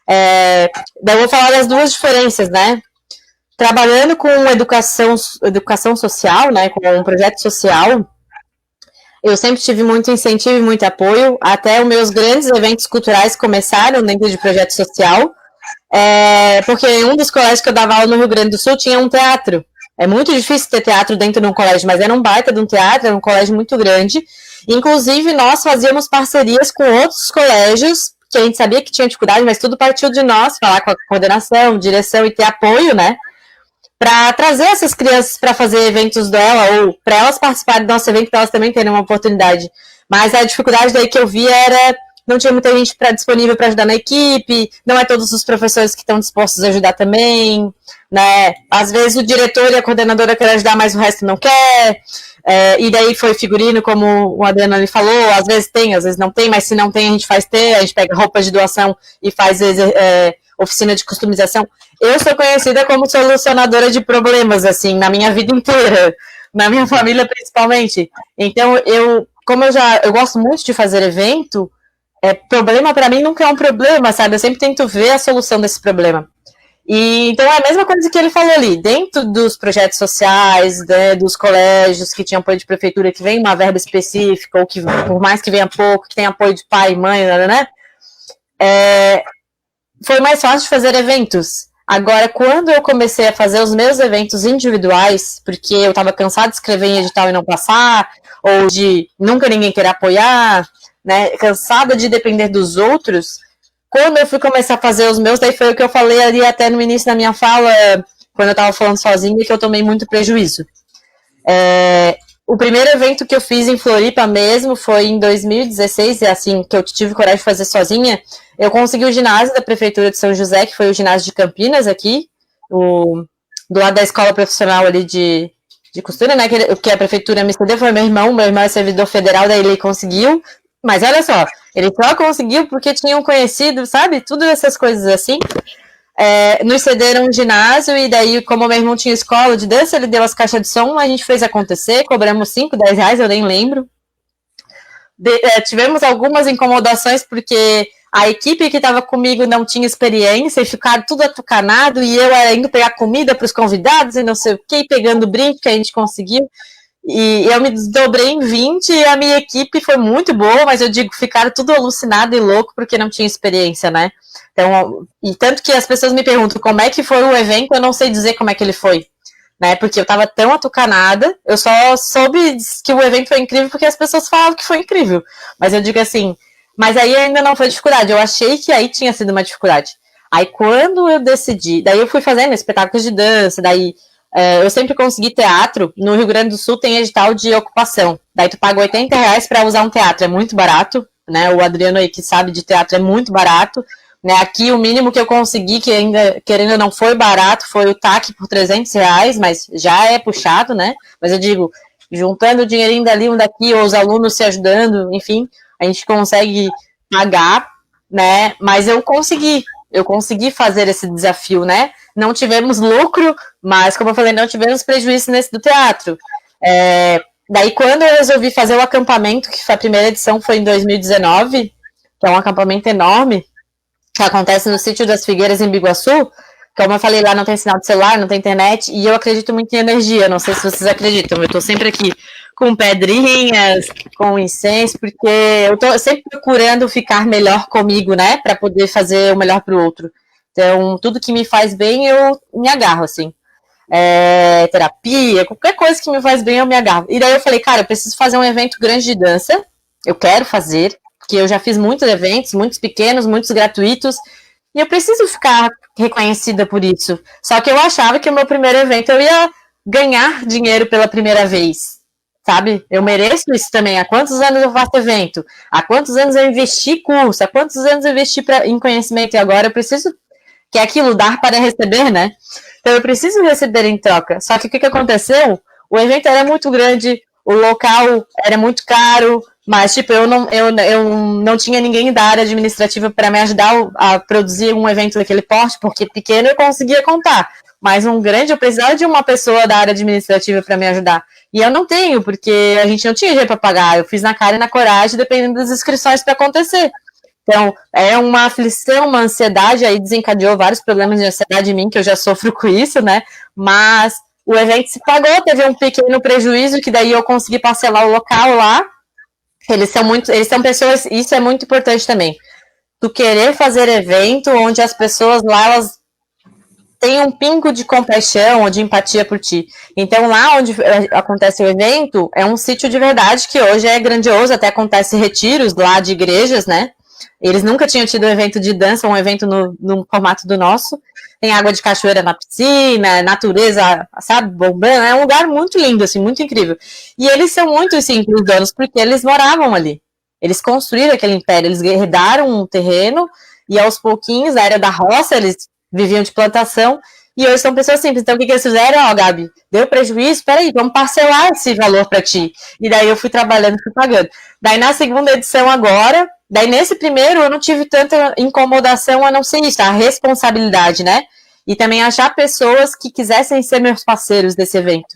Daí eu vou falar das duas diferenças, né? Trabalhando com educação social, né? Com um projeto social, eu sempre tive muito incentivo e muito apoio. Até os meus grandes eventos culturais começaram dentro de projeto social, porque um dos colégios que eu dava aula no Rio Grande do Sul tinha um teatro. É muito difícil ter teatro dentro de um colégio, mas era um baita de um teatro, era um colégio muito grande. Inclusive, nós fazíamos parcerias com outros colégios, que a gente sabia que tinha dificuldade, mas tudo partiu de nós, falar com a coordenação, direção e ter apoio, né? Para trazer essas crianças para fazer eventos dela, ou para elas participarem do nosso evento, para elas também terem uma oportunidade. Mas a dificuldade daí que eu vi era, não tinha muita gente disponível para ajudar na equipe, não é todos os professores que estão dispostos a ajudar também, né? Às vezes o diretor e a coordenadora querem ajudar, mas o resto não quer. E daí foi figurino, como o Adriano ali falou, às vezes tem, às vezes não tem, mas se não tem a gente faz ter, a gente pega roupas de doação e faz oficina de customização. Eu sou conhecida como solucionadora de problemas, assim, na minha vida inteira, na minha família principalmente. Então, eu gosto muito de fazer evento, problema para mim nunca é um problema, sabe? Eu sempre tento ver a solução desse problema. E então é a mesma coisa que ele falou ali, dentro dos projetos sociais, né, dos colégios que tinham apoio de prefeitura, que vem uma verba específica, ou que por mais que venha pouco, que tem apoio de pai e mãe, né? Foi mais fácil de fazer eventos. Agora, quando eu comecei a fazer os meus eventos individuais, porque eu estava cansada de escrever em edital e não passar, ou de nunca ninguém querer apoiar, né, cansada de depender dos outros, quando eu fui começar a fazer os meus, daí foi o que eu falei ali até no início da minha fala, quando eu estava falando sozinha, que eu tomei muito prejuízo. O primeiro evento que eu fiz em Floripa mesmo foi em 2016, assim, que eu tive coragem de fazer sozinha. Eu consegui o ginásio da Prefeitura de São José, que foi o ginásio de Campinas aqui, do lado da escola profissional ali de costura, né, que a Prefeitura me cedeu, foi meu irmão é servidor federal, daí ele conseguiu. Mas olha só, ele só conseguiu porque tinham conhecido, sabe? Tudo essas coisas assim. Nos cederam um ginásio e daí, como meu irmão tinha escola de dança, ele deu as caixas de som, a gente fez acontecer, cobramos 5, 10 reais, eu nem lembro. Tivemos algumas incomodações porque a equipe que estava comigo não tinha experiência e ficaram tudo atucanado e eu indo pegar comida para os convidados e não sei o que, pegando brinde que a gente conseguiu. E eu me desdobrei em 20 e a minha equipe foi muito boa, mas eu digo, ficaram tudo alucinado e louco porque não tinha experiência, né? Então, e tanto que as pessoas me perguntam como é que foi o evento, eu não sei dizer como é que ele foi, né? Porque eu tava tão atucanada, eu só soube que o evento foi incrível porque as pessoas falavam que foi incrível. Mas eu digo assim, mas aí ainda não foi dificuldade, eu achei que aí tinha sido uma dificuldade. Aí quando eu decidi, daí eu fui fazendo espetáculos de dança, daí eu sempre consegui teatro. No Rio Grande do Sul tem edital de ocupação. Daí tu paga 80 reais para usar um teatro. É muito barato, né? O Adriano aí que sabe de teatro é muito barato. Né? Aqui o mínimo que eu consegui, que ainda, querendo não foi barato, foi o TAC por 300 reais, mas já é puxado, né? Mas eu digo, juntando o dinheirinho dali, um daqui, ou os alunos se ajudando, enfim, a gente consegue pagar, né? Mas eu consegui fazer esse desafio, né? Não tivemos lucro, mas, como eu falei, não tivemos prejuízo nesse do teatro. Daí, quando eu resolvi fazer o acampamento, que foi a primeira edição, foi em 2019, que é um acampamento enorme, que acontece no Sítio das Figueiras, em Biguaçu, como eu falei, lá não tem sinal de celular, não tem internet, e eu acredito muito em energia, não sei se vocês acreditam, eu tô sempre aqui com pedrinhas, com incenso, porque eu tô sempre procurando ficar melhor comigo, né, para poder fazer o melhor pro outro. Então, tudo que me faz bem, eu me agarro, assim. Terapia, qualquer coisa que me faz bem, eu me agarro. E daí eu falei, cara, eu preciso fazer um evento grande de dança, eu quero fazer, porque eu já fiz muitos eventos, muitos pequenos, muitos gratuitos, e eu preciso ficar reconhecida por isso. Só que eu achava que o meu primeiro evento eu ia ganhar dinheiro pela primeira vez. sabe? Eu mereço isso também. Há quantos anos eu faço evento? Há quantos anos eu investi curso? Há quantos anos eu investi em conhecimento? E agora eu preciso, que é aquilo, dar para receber, né? Então eu preciso receber em troca. Só que o que aconteceu? O evento era muito grande, o local era muito caro, mas, tipo, eu não tinha ninguém da área administrativa para me ajudar a produzir um evento daquele porte, porque pequeno eu conseguia contar, mas um grande eu precisava de uma pessoa da área administrativa para me ajudar. E eu não tenho, porque a gente não tinha dinheiro para pagar. Eu fiz na cara e na coragem, dependendo das inscrições para acontecer. Então, é uma aflição, uma ansiedade, aí desencadeou vários problemas de ansiedade em mim, que eu já sofro com isso, né? Mas o evento se pagou, teve um pequeno prejuízo, que daí eu consegui parcelar o local lá. Eles são pessoas, isso é muito importante também. Tu querer fazer evento onde as pessoas lá, elas têm um pingo de compaixão ou de empatia por ti. Então, lá onde acontece o evento, é um sítio de verdade, que hoje é grandioso, até acontece retiros lá de igrejas, né? Eles nunca tinham tido um evento de dança, um evento no formato do nosso. Tem água de cachoeira na piscina, natureza, sabe, bombando. É um lugar muito lindo, assim, muito incrível. E eles são muito simples, os donos, porque eles moravam ali. Eles construíram aquele império, eles herdaram um terreno e aos pouquinhos, na era da roça, eles viviam de plantação e hoje são pessoas simples. Então, o que eles fizeram? Ó, Gabi, deu prejuízo? Peraí, vamos parcelar esse valor para ti. E daí eu fui trabalhando, fui pagando. Daí na segunda edição agora, daí nesse primeiro eu não tive tanta incomodação a não ser isso, a responsabilidade, né? E também achar pessoas que quisessem ser meus parceiros desse evento.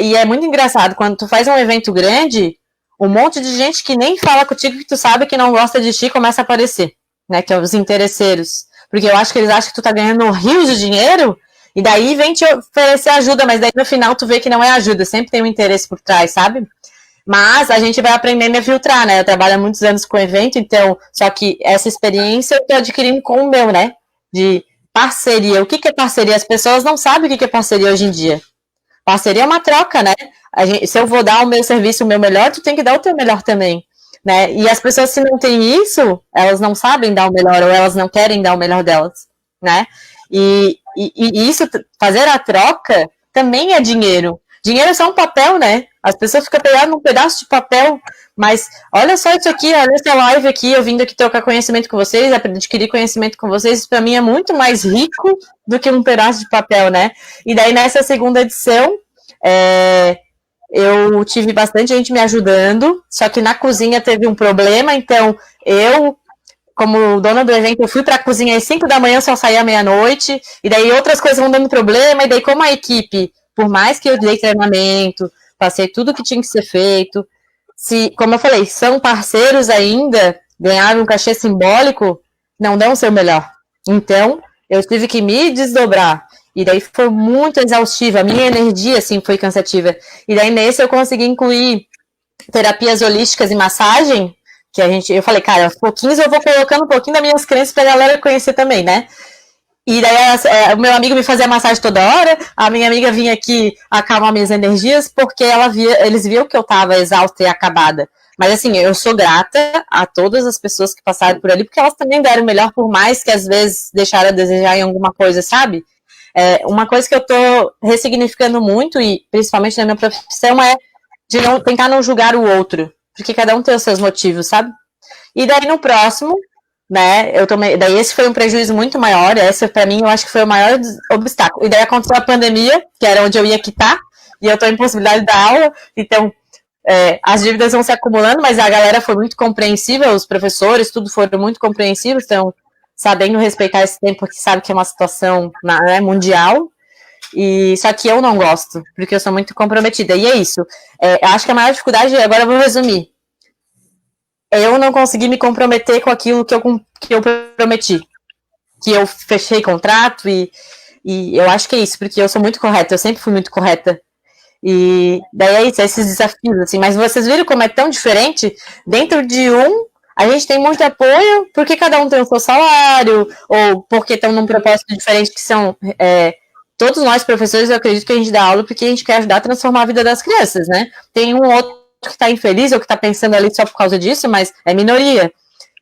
E é muito engraçado, quando tu faz um evento grande, um monte de gente que nem fala contigo, que tu sabe que não gosta de ti, começa a aparecer, né? Que é os interesseiros. Porque eu acho que eles acham que tu tá ganhando rios de dinheiro, e daí vem te oferecer ajuda, mas daí no final tu vê que não é ajuda, sempre tem um interesse por trás, sabe? Mas a gente vai aprendendo a filtrar, né? Eu trabalho há muitos anos com evento, então, só que essa experiência eu tô adquirindo com o meu, né? De parceria. O que é parceria? As pessoas não sabem o que é parceria hoje em dia. Parceria é uma troca, né? Se eu vou dar o meu serviço, o meu melhor, tu tem que dar o teu melhor também, né? E as pessoas, se não têm isso, elas não sabem dar o melhor, ou elas não querem dar o melhor delas, né? E isso, fazer a troca, também é dinheiro. Dinheiro é só um papel, né? As pessoas ficam pegando um pedaço de papel, mas olha só isso aqui, olha essa live aqui, eu vindo aqui trocar conhecimento com vocês, adquirir conhecimento com vocês, isso para mim é muito mais rico do que um pedaço de papel, né? E daí nessa segunda edição, eu tive bastante gente me ajudando, só que na cozinha teve um problema, então eu, como dona do evento, eu fui para a cozinha às 5 da manhã, só saía à meia-noite, e daí outras coisas vão dando problema, e daí como a equipe, por mais que eu dei treinamento, passei tudo que tinha que ser feito, como eu falei, são parceiros ainda, ganharam um cachê simbólico, não dão o seu melhor. Então, eu tive que me desdobrar. E daí foi muito exaustiva, a minha energia, assim, foi cansativa. E daí nesse eu consegui incluir terapias holísticas e massagem, que eu falei, cara, aos pouquinhos eu vou colocando um pouquinho das minhas crenças pra galera conhecer também, né? E daí o meu amigo me fazia massagem toda hora, a minha amiga vinha aqui acalmar minhas energias, porque eles viam que eu tava exausta e acabada. Mas assim, eu sou grata a todas as pessoas que passaram por ali, porque elas também deram o melhor, por mais que às vezes deixaram a desejar em alguma coisa, sabe? Uma coisa que eu tô ressignificando muito, e principalmente na minha profissão, é de tentar não julgar o outro, porque cada um tem os seus motivos, sabe? E daí no próximo, né, daí esse foi um prejuízo muito maior, esse pra mim eu acho que foi o maior obstáculo. E daí aconteceu a pandemia, que era onde eu ia quitar, e eu tô em possibilidade da aula, então as dívidas vão se acumulando, mas a galera foi muito compreensiva, os professores, tudo foram muito compreensivos, então sabendo respeitar esse tempo, porque sabe que é uma situação, né, mundial, e só que eu não gosto, porque eu sou muito comprometida, e é isso. Eu acho que a maior dificuldade, agora eu vou resumir, eu não consegui me comprometer com aquilo que eu prometi, que eu fechei contrato, e eu acho que é isso, porque eu sou muito correta, eu sempre fui muito correta, e daí é isso, esses desafios, assim, mas vocês viram como é tão diferente, dentro de a gente tem muito apoio, porque cada um tem o seu salário, ou porque estão num propósito diferente, que são, todos nós professores, eu acredito que a gente dá aula porque a gente quer ajudar a transformar a vida das crianças, né? Tem um outro que está infeliz, ou que está pensando ali só por causa disso, mas é minoria.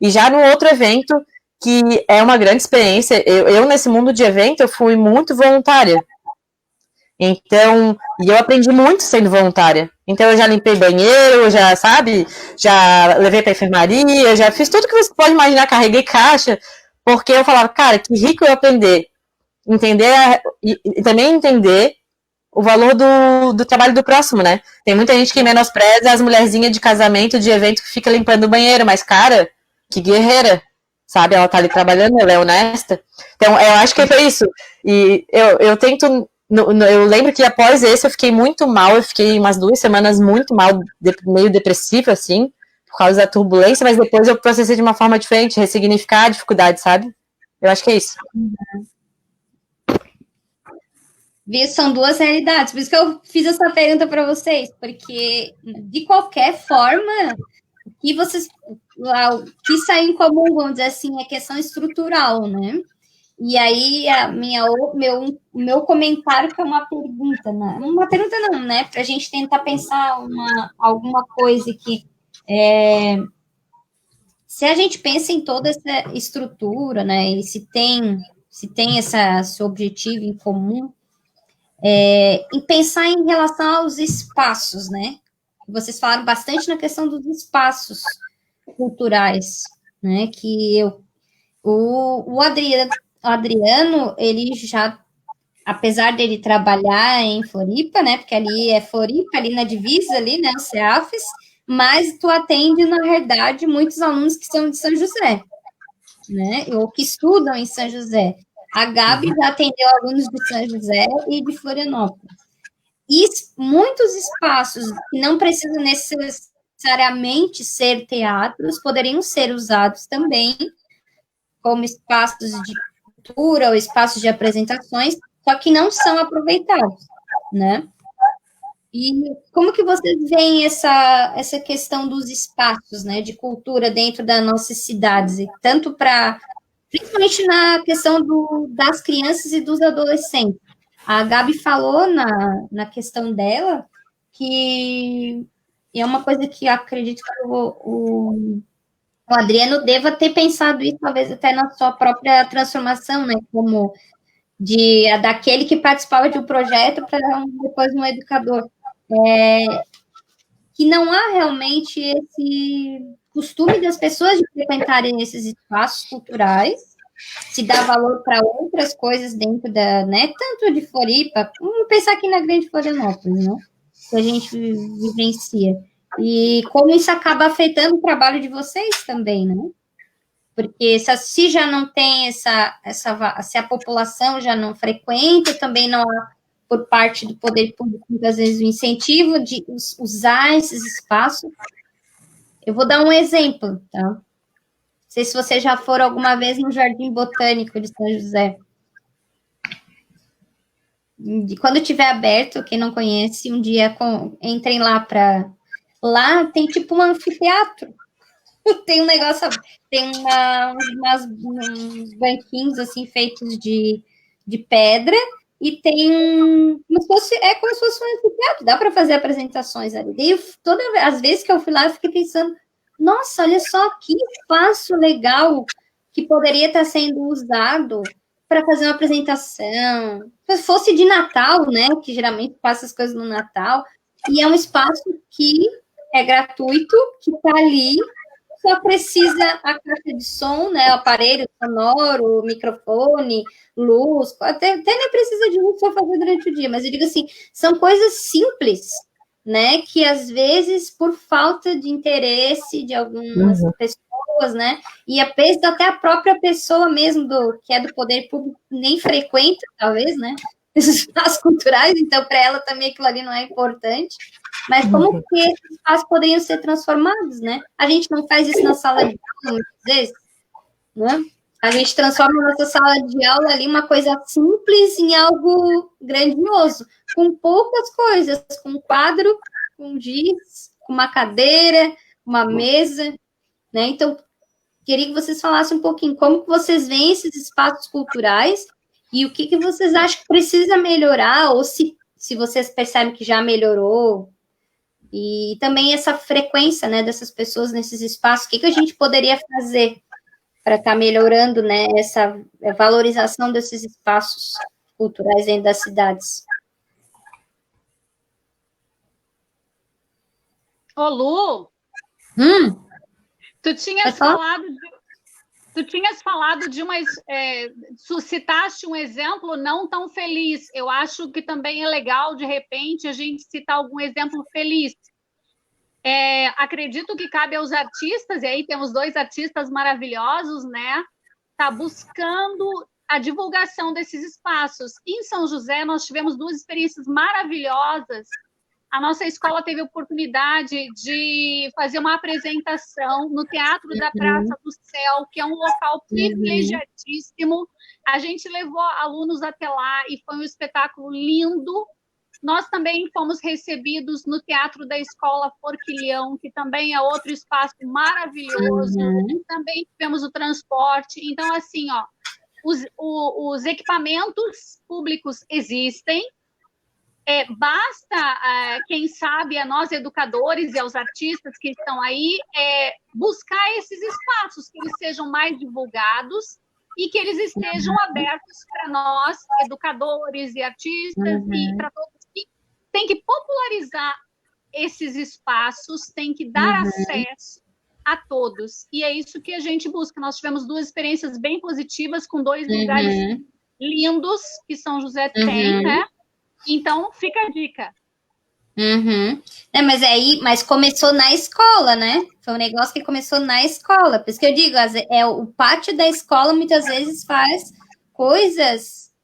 E já no outro evento, que é uma grande experiência, eu nesse mundo de evento, eu fui muito voluntária. Então, e eu aprendi muito sendo voluntária. Então, eu já limpei banheiro, eu já, sabe, já levei pra enfermaria, já fiz tudo que você pode imaginar, carreguei caixa, porque eu falava, cara, que rico eu aprender. E também entender o valor do trabalho do próximo, né? Tem muita gente que menospreza as mulherzinhas de casamento, de evento, que fica limpando o banheiro, mas, cara, que guerreira, sabe? Ela tá ali trabalhando, ela é honesta. Então, eu acho que foi isso. E eu tento... Eu lembro que após esse eu fiquei muito mal, eu fiquei umas 2 semanas muito mal, meio depressiva, assim, por causa da turbulência, mas depois eu processei de uma forma diferente, ressignificar a dificuldade, sabe? Eu acho que é isso. São duas realidades, por isso que eu fiz essa pergunta para vocês, porque de qualquer forma, o que sai em comum, vamos dizer assim, é questão estrutural, né? E aí, meu comentário que é uma pergunta, né? Uma pergunta não, né? Para a gente tentar pensar alguma coisa que se a gente pensa em toda essa estrutura, né? E se tem esse objetivo em comum, em pensar em relação aos espaços, né? Vocês falaram bastante na questão dos espaços culturais, né? Que o Adriano, ele já, apesar dele trabalhar em Floripa, né? Porque ali é Floripa, ali na divisa, ali, né? O CEAFES, mas tu atende, na verdade, muitos alunos que são de São José, né? Ou que estudam em São José. A Gabi já atendeu alunos de São José e de Florianópolis. E muitos espaços que não precisam necessariamente ser teatros poderiam ser usados também como espaços de cultura ou espaços de apresentações, só que não são aproveitados, né? E como que vocês veem essa questão dos espaços, né, de cultura dentro das nossas cidades, tanto principalmente na questão das crianças e dos adolescentes? A Gabi falou na questão dela que é uma coisa que eu acredito que o Adriano deva ter pensado isso, talvez até na sua própria transformação, né, como daquele que participava de um projeto para depois um educador. Que não há realmente esse costume das pessoas de frequentarem esses espaços culturais, se dá valor para outras coisas dentro né, tanto de Floripa, vamos pensar aqui na Grande Florianópolis, né, que a gente vivencia. E como isso acaba afetando o trabalho de vocês também, né? Porque se já não tem se a população já não frequenta, também não há, por parte do poder público, muitas vezes, o incentivo de usar esses espaços. Eu vou dar um exemplo, tá? Não sei se vocês já foram alguma vez no Jardim Botânico de São José. Quando tiver aberto, quem não conhece, um dia entrem lá Lá tem tipo um anfiteatro. Tem um negócio, tem uns banquinhos assim feitos de pedra e tem como se fosse um anfiteatro, dá para fazer apresentações ali. Daí, as vezes que eu fui lá, eu fiquei pensando, nossa, olha só que espaço legal que poderia estar sendo usado para fazer uma apresentação. Se fosse de Natal, né, que geralmente passa as coisas no Natal, e é um espaço que é gratuito, que está ali, só precisa a caixa de som, né, o aparelho sonoro, o microfone, luz, até nem precisa de luz para fazer durante o dia, mas eu digo assim, são coisas simples, né, que às vezes, por falta de interesse de algumas pessoas, né, e às vezes até a própria pessoa mesmo, que é do poder público, nem frequenta, talvez, né, esses espaços culturais, então para ela também aquilo ali não é importante. Mas como que esses espaços poderiam ser transformados, né? A gente não faz isso na sala de aula, muitas vezes, né? A gente transforma a nossa sala de aula ali uma coisa simples em algo grandioso, com poucas coisas, com um quadro, com giz, com uma cadeira, uma mesa, né? Então, queria que vocês falassem um pouquinho como que vocês veem esses espaços culturais e o que vocês acham que precisa melhorar, ou se vocês percebem que já melhorou. E também essa frequência, né, dessas pessoas nesses espaços, o que a gente poderia fazer para estar melhorando, né, essa valorização desses espaços culturais dentro das cidades? Ô, Lu, tu tinhas falado de uma... citaste um exemplo não tão feliz. Eu acho que também é legal, de repente, a gente citar algum exemplo feliz. Acredito que cabe aos artistas, e aí temos 2 artistas maravilhosos, né? Tá buscando a divulgação desses espaços. Em São José, nós tivemos 2 experiências maravilhosas. A nossa escola teve a oportunidade de fazer uma apresentação no Teatro da Praça do Céu, que é um local privilegiadíssimo. A gente levou alunos até lá e foi um espetáculo lindo. Nós também fomos recebidos no Teatro da Escola Forquilhão, que também é outro espaço maravilhoso. Também tivemos o transporte. Então, assim, ó, os equipamentos públicos existem. Basta, quem sabe, a nós educadores e aos artistas que estão aí, buscar esses espaços, que eles sejam mais divulgados e que eles estejam abertos para nós, educadores e artistas, e para todos que tem que popularizar esses espaços, tem que dar acesso a todos. E é isso que a gente busca. Nós tivemos 2 experiências bem positivas com 2 lugares lindos que São José tem, né? Então, fica a dica. Mas começou na escola, né? Foi um negócio que começou na escola. Por isso que eu digo, o pátio da escola muitas vezes faz coisas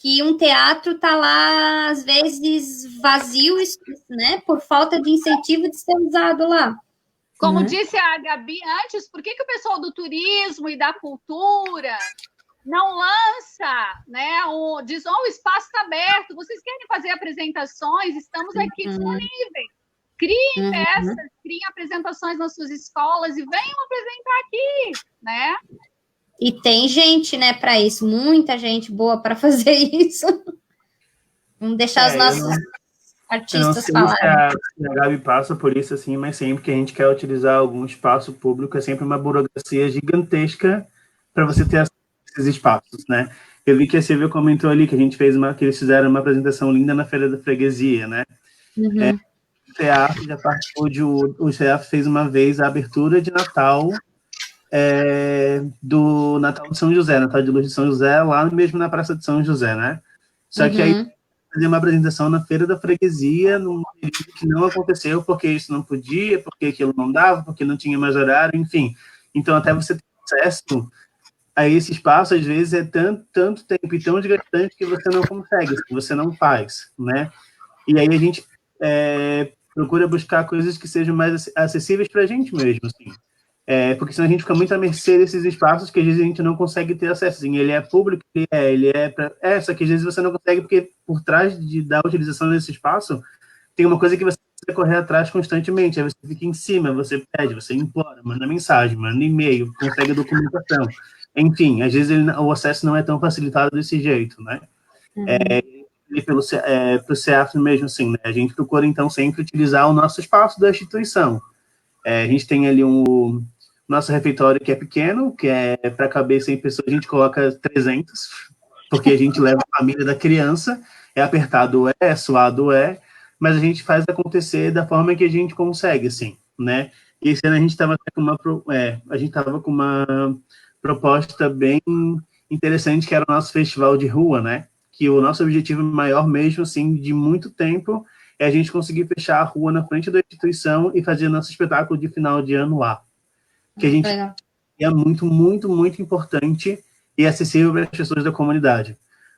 que um teatro tá lá, às vezes, vazio, né? Por falta de incentivo de ser usado lá. Como disse a Gabi antes, por que o pessoal do turismo e da cultura não lança, né? Diz, o espaço está aberto, vocês querem fazer apresentações? Estamos aqui disponíveis. Criem peças, criem apresentações nas suas escolas e venham apresentar aqui, né? E tem gente, né, para isso, muita gente boa para fazer isso. Vamos deixar os nossos artistas falarem. A Gabi passa por isso, assim, mas sempre que a gente quer utilizar algum espaço público, é sempre uma burocracia gigantesca para você ter acesso a esses espaços, né? Eu vi que a Silvia comentou ali que que eles fizeram uma apresentação linda na Feira da Freguesia, né? O teatro já participou o teatro fez uma vez a abertura de Natal, do Natal de São José, Natal de Luz de São José, lá mesmo na Praça de São José, né? Só que aí fazer uma apresentação na Feira da Freguesia, num período que não aconteceu, porque isso não podia, porque aquilo não dava, porque não tinha mais horário, enfim. Então, até você ter acesso a esse espaço, às vezes, é tanto tempo e tão desgastante que você não consegue, você não faz, né? E aí a gente procura buscar coisas que sejam mais acessíveis para a gente mesmo, assim. Porque senão a gente fica muito à mercê desses espaços que às vezes a gente não consegue ter acesso. Assim, ele é público, só que às vezes você não consegue porque por trás da utilização desse espaço tem uma coisa que você precisa correr atrás constantemente. Aí você fica em cima, você pede, você implora, manda mensagem, manda e-mail, consegue documentação. Enfim, às vezes o acesso não é tão facilitado desse jeito, né? E pro CEAF mesmo, assim, né? A gente procura, então, sempre utilizar o nosso espaço da instituição. A gente tem ali nosso refeitório que é pequeno, que é para caber 100 pessoas, a gente coloca 300, porque a gente leva a família da criança, apertado suado mas a gente faz acontecer da forma que a gente consegue, assim, né? E esse ano a gente estava com uma proposta bem interessante, que era o nosso festival de rua, né? Que o nosso objetivo maior mesmo, assim, de muito tempo, é a gente conseguir fechar a rua na frente da instituição e fazer nosso espetáculo de final de ano lá. Que a gente é muito, muito, muito importante e acessível para as pessoas da comunidade.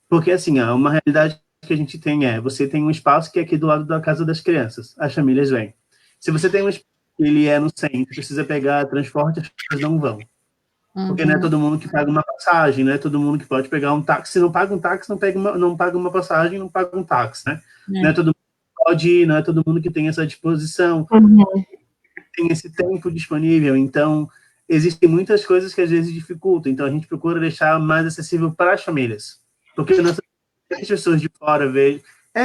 Porque, assim, uma realidade que a gente tem você tem um espaço que é aqui do lado da casa das crianças, as famílias vêm. Se você tem um espaço que ele é no centro, precisa pegar transporte, as pessoas não vão. Porque não é todo mundo que paga uma passagem, não é todo mundo que pode pegar um táxi. Se não paga um táxi, não paga uma passagem, não paga um táxi, né? Não é todo mundo que pode ir, não é todo mundo que tem essa disposição, tem esse tempo disponível. Então, existem muitas coisas que às vezes dificultam. Então, a gente procura deixar mais acessível para as famílias. Porque as pessoas de fora vejam.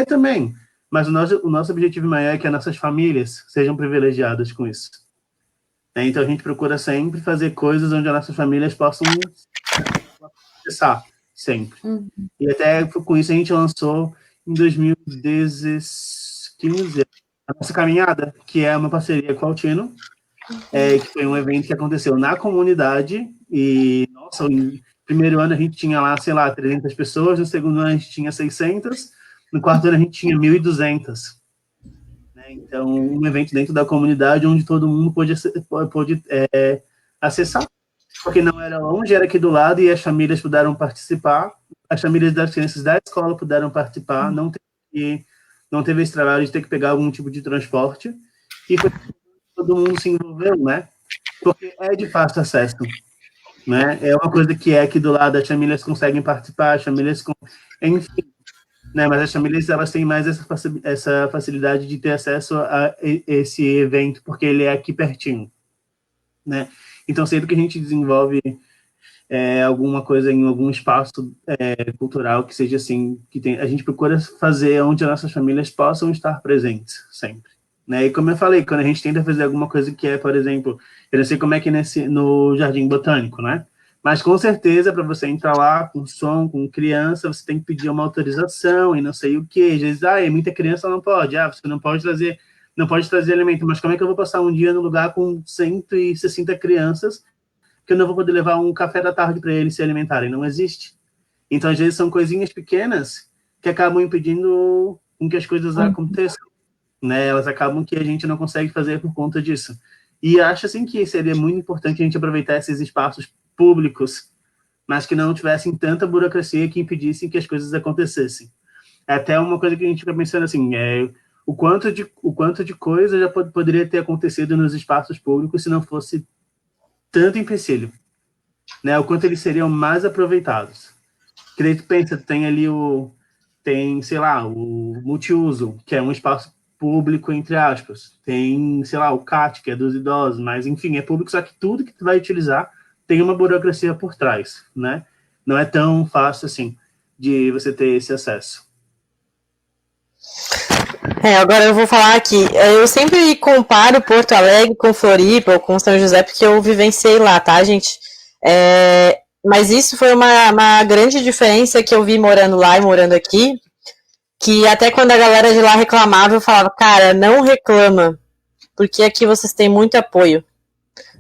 Também. Mas o nosso objetivo maior é que as nossas famílias sejam privilegiadas com isso. Então, a gente procura sempre fazer coisas onde as nossas famílias possam acessar, sempre. E até com isso a gente lançou, em 2015, a nossa caminhada, que é uma parceria com o Altino, que foi um evento que aconteceu na comunidade, e, nossa, no primeiro ano a gente tinha lá, sei lá, 300 pessoas, no segundo ano a gente tinha 600, no quarto ano a gente tinha 1.200. Né? Então, um evento dentro da comunidade onde todo mundo pôde acessar, porque não era longe, era aqui do lado, e as famílias puderam participar, as famílias das crianças da escola puderam participar, não teve esse trabalho de ter que pegar algum tipo de transporte, e foi todo mundo se envolveu, né? Porque é de fácil acesso, né? É uma coisa que é aqui do lado, as famílias conseguem participar, as famílias, enfim, né? Mas as famílias, elas têm mais essa facilidade de ter acesso a esse evento, porque ele é aqui pertinho, né? Então, sempre que a gente desenvolve alguma coisa em algum espaço cultural que seja assim, a gente procura fazer onde as nossas famílias possam estar presentes, sempre. Né? E como eu falei, quando a gente tenta fazer alguma coisa que por exemplo, eu não sei como é que no Jardim Botânico, né? Mas com certeza, para você entrar lá com som, com criança, você tem que pedir uma autorização e não sei o quê. Às vezes, muita criança não pode. Você não pode trazer alimento. Mas como é que eu vou passar um dia no lugar com 160 crianças que eu não vou poder levar um café da tarde para eles se alimentarem? Não existe. Então, às vezes, são coisinhas pequenas que acabam impedindo com que as coisas aconteçam. Né, elas acabam que a gente não consegue fazer por conta disso. E acho assim que seria muito importante a gente aproveitar esses espaços públicos, mas que não tivessem tanta burocracia que impedissem que as coisas acontecessem. É até uma coisa que a gente fica pensando assim, o quanto de coisa já poderia ter acontecido nos espaços públicos se não fosse tanto empecilho, né? O quanto eles seriam mais aproveitados. Que daí tu pensa, tem ali sei lá, o multiuso, que é um espaço público, entre aspas. Tem, sei lá, o CAT, que é dos idosos, mas, enfim, é público, só que tudo que tu vai utilizar tem uma burocracia por trás, né? Não é tão fácil, assim, de você ter esse acesso. Agora eu vou falar aqui. Eu sempre comparo Porto Alegre com Floripa ou com São José, porque eu vivenciei lá, tá, gente? Mas isso foi uma grande diferença que eu vi morando lá e morando aqui, que até quando a galera de lá reclamava, eu falava, cara, não reclama, porque aqui vocês têm muito apoio.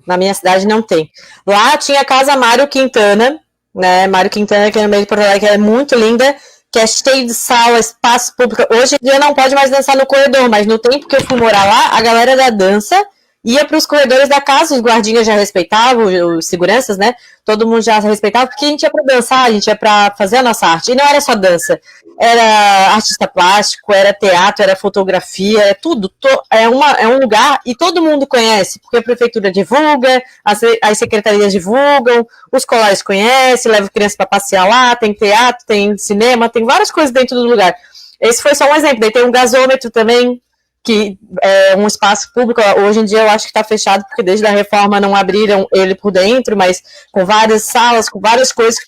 Na minha cidade não tem. Lá tinha a Casa Mário Quintana, né? Mário Quintana, que é no meio de Porto Alegre, que é muito linda, que é cheio de sala, espaço público. Hoje em dia não pode mais dançar no corredor, mas no tempo que eu fui morar lá, a galera da dança ia para os corredores da casa, os guardinhas já respeitavam, os seguranças, né? Todo mundo já respeitava, porque a gente ia para dançar, a gente ia para fazer a nossa arte. E não era só dança, era artista plástico, era teatro, era fotografia, é tudo. É um lugar e todo mundo conhece, porque a prefeitura divulga, as secretarias divulgam, os colégios conhecem, levam crianças para passear lá, tem teatro, tem cinema, tem várias coisas dentro do lugar. Esse foi só um exemplo. Daí tem um gasômetro também, que é um espaço público. Hoje em dia eu acho que está fechado, porque desde a reforma não abriram ele por dentro, mas com várias salas, com várias coisas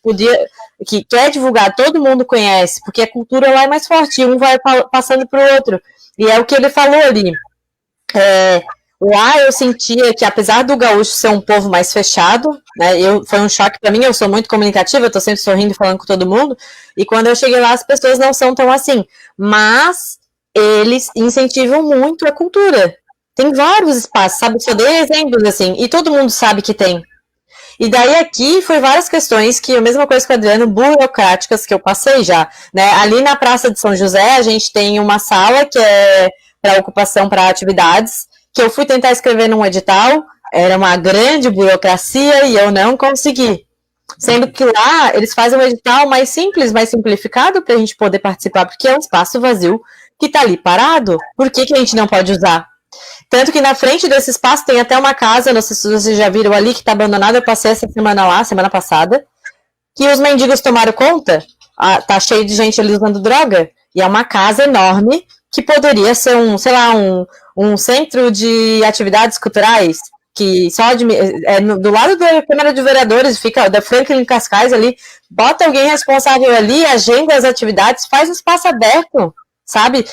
que quer divulgar, todo mundo conhece, porque a cultura lá é mais forte, um vai passando para o outro. E é o que ele falou ali. Lá eu sentia que, apesar do gaúcho ser um povo mais fechado, né, foi um choque para mim. Eu sou muito comunicativa, eu estou sempre sorrindo e falando com todo mundo, e quando eu cheguei lá as pessoas não são tão assim, mas eles incentivam muito a cultura. Tem vários espaços, sabe? Só dei exemplos, assim, e todo mundo sabe que tem. E daí aqui foi várias questões que, a mesma coisa que o Adriano, burocráticas, que eu passei já, né? Ali na Praça de São José, a gente tem uma sala que é para ocupação para atividades, que eu fui tentar escrever num edital, era uma grande burocracia e eu não consegui. Sendo que lá eles fazem um edital mais simples, mais simplificado para a gente poder participar, porque é um espaço vazio que está ali parado. Por que a gente não pode usar? Tanto que na frente desse espaço tem até uma casa, não sei se vocês já viram ali, que está abandonada. Eu passei essa semana lá, semana passada, que os mendigos tomaram conta. Tá cheio de gente ali usando droga. E é uma casa enorme que poderia ser um centro de atividades culturais, que só do lado da Câmara de Vereadores, fica da Franklin Cascais ali, bota alguém responsável ali, agenda as atividades, faz um espaço aberto, sabe?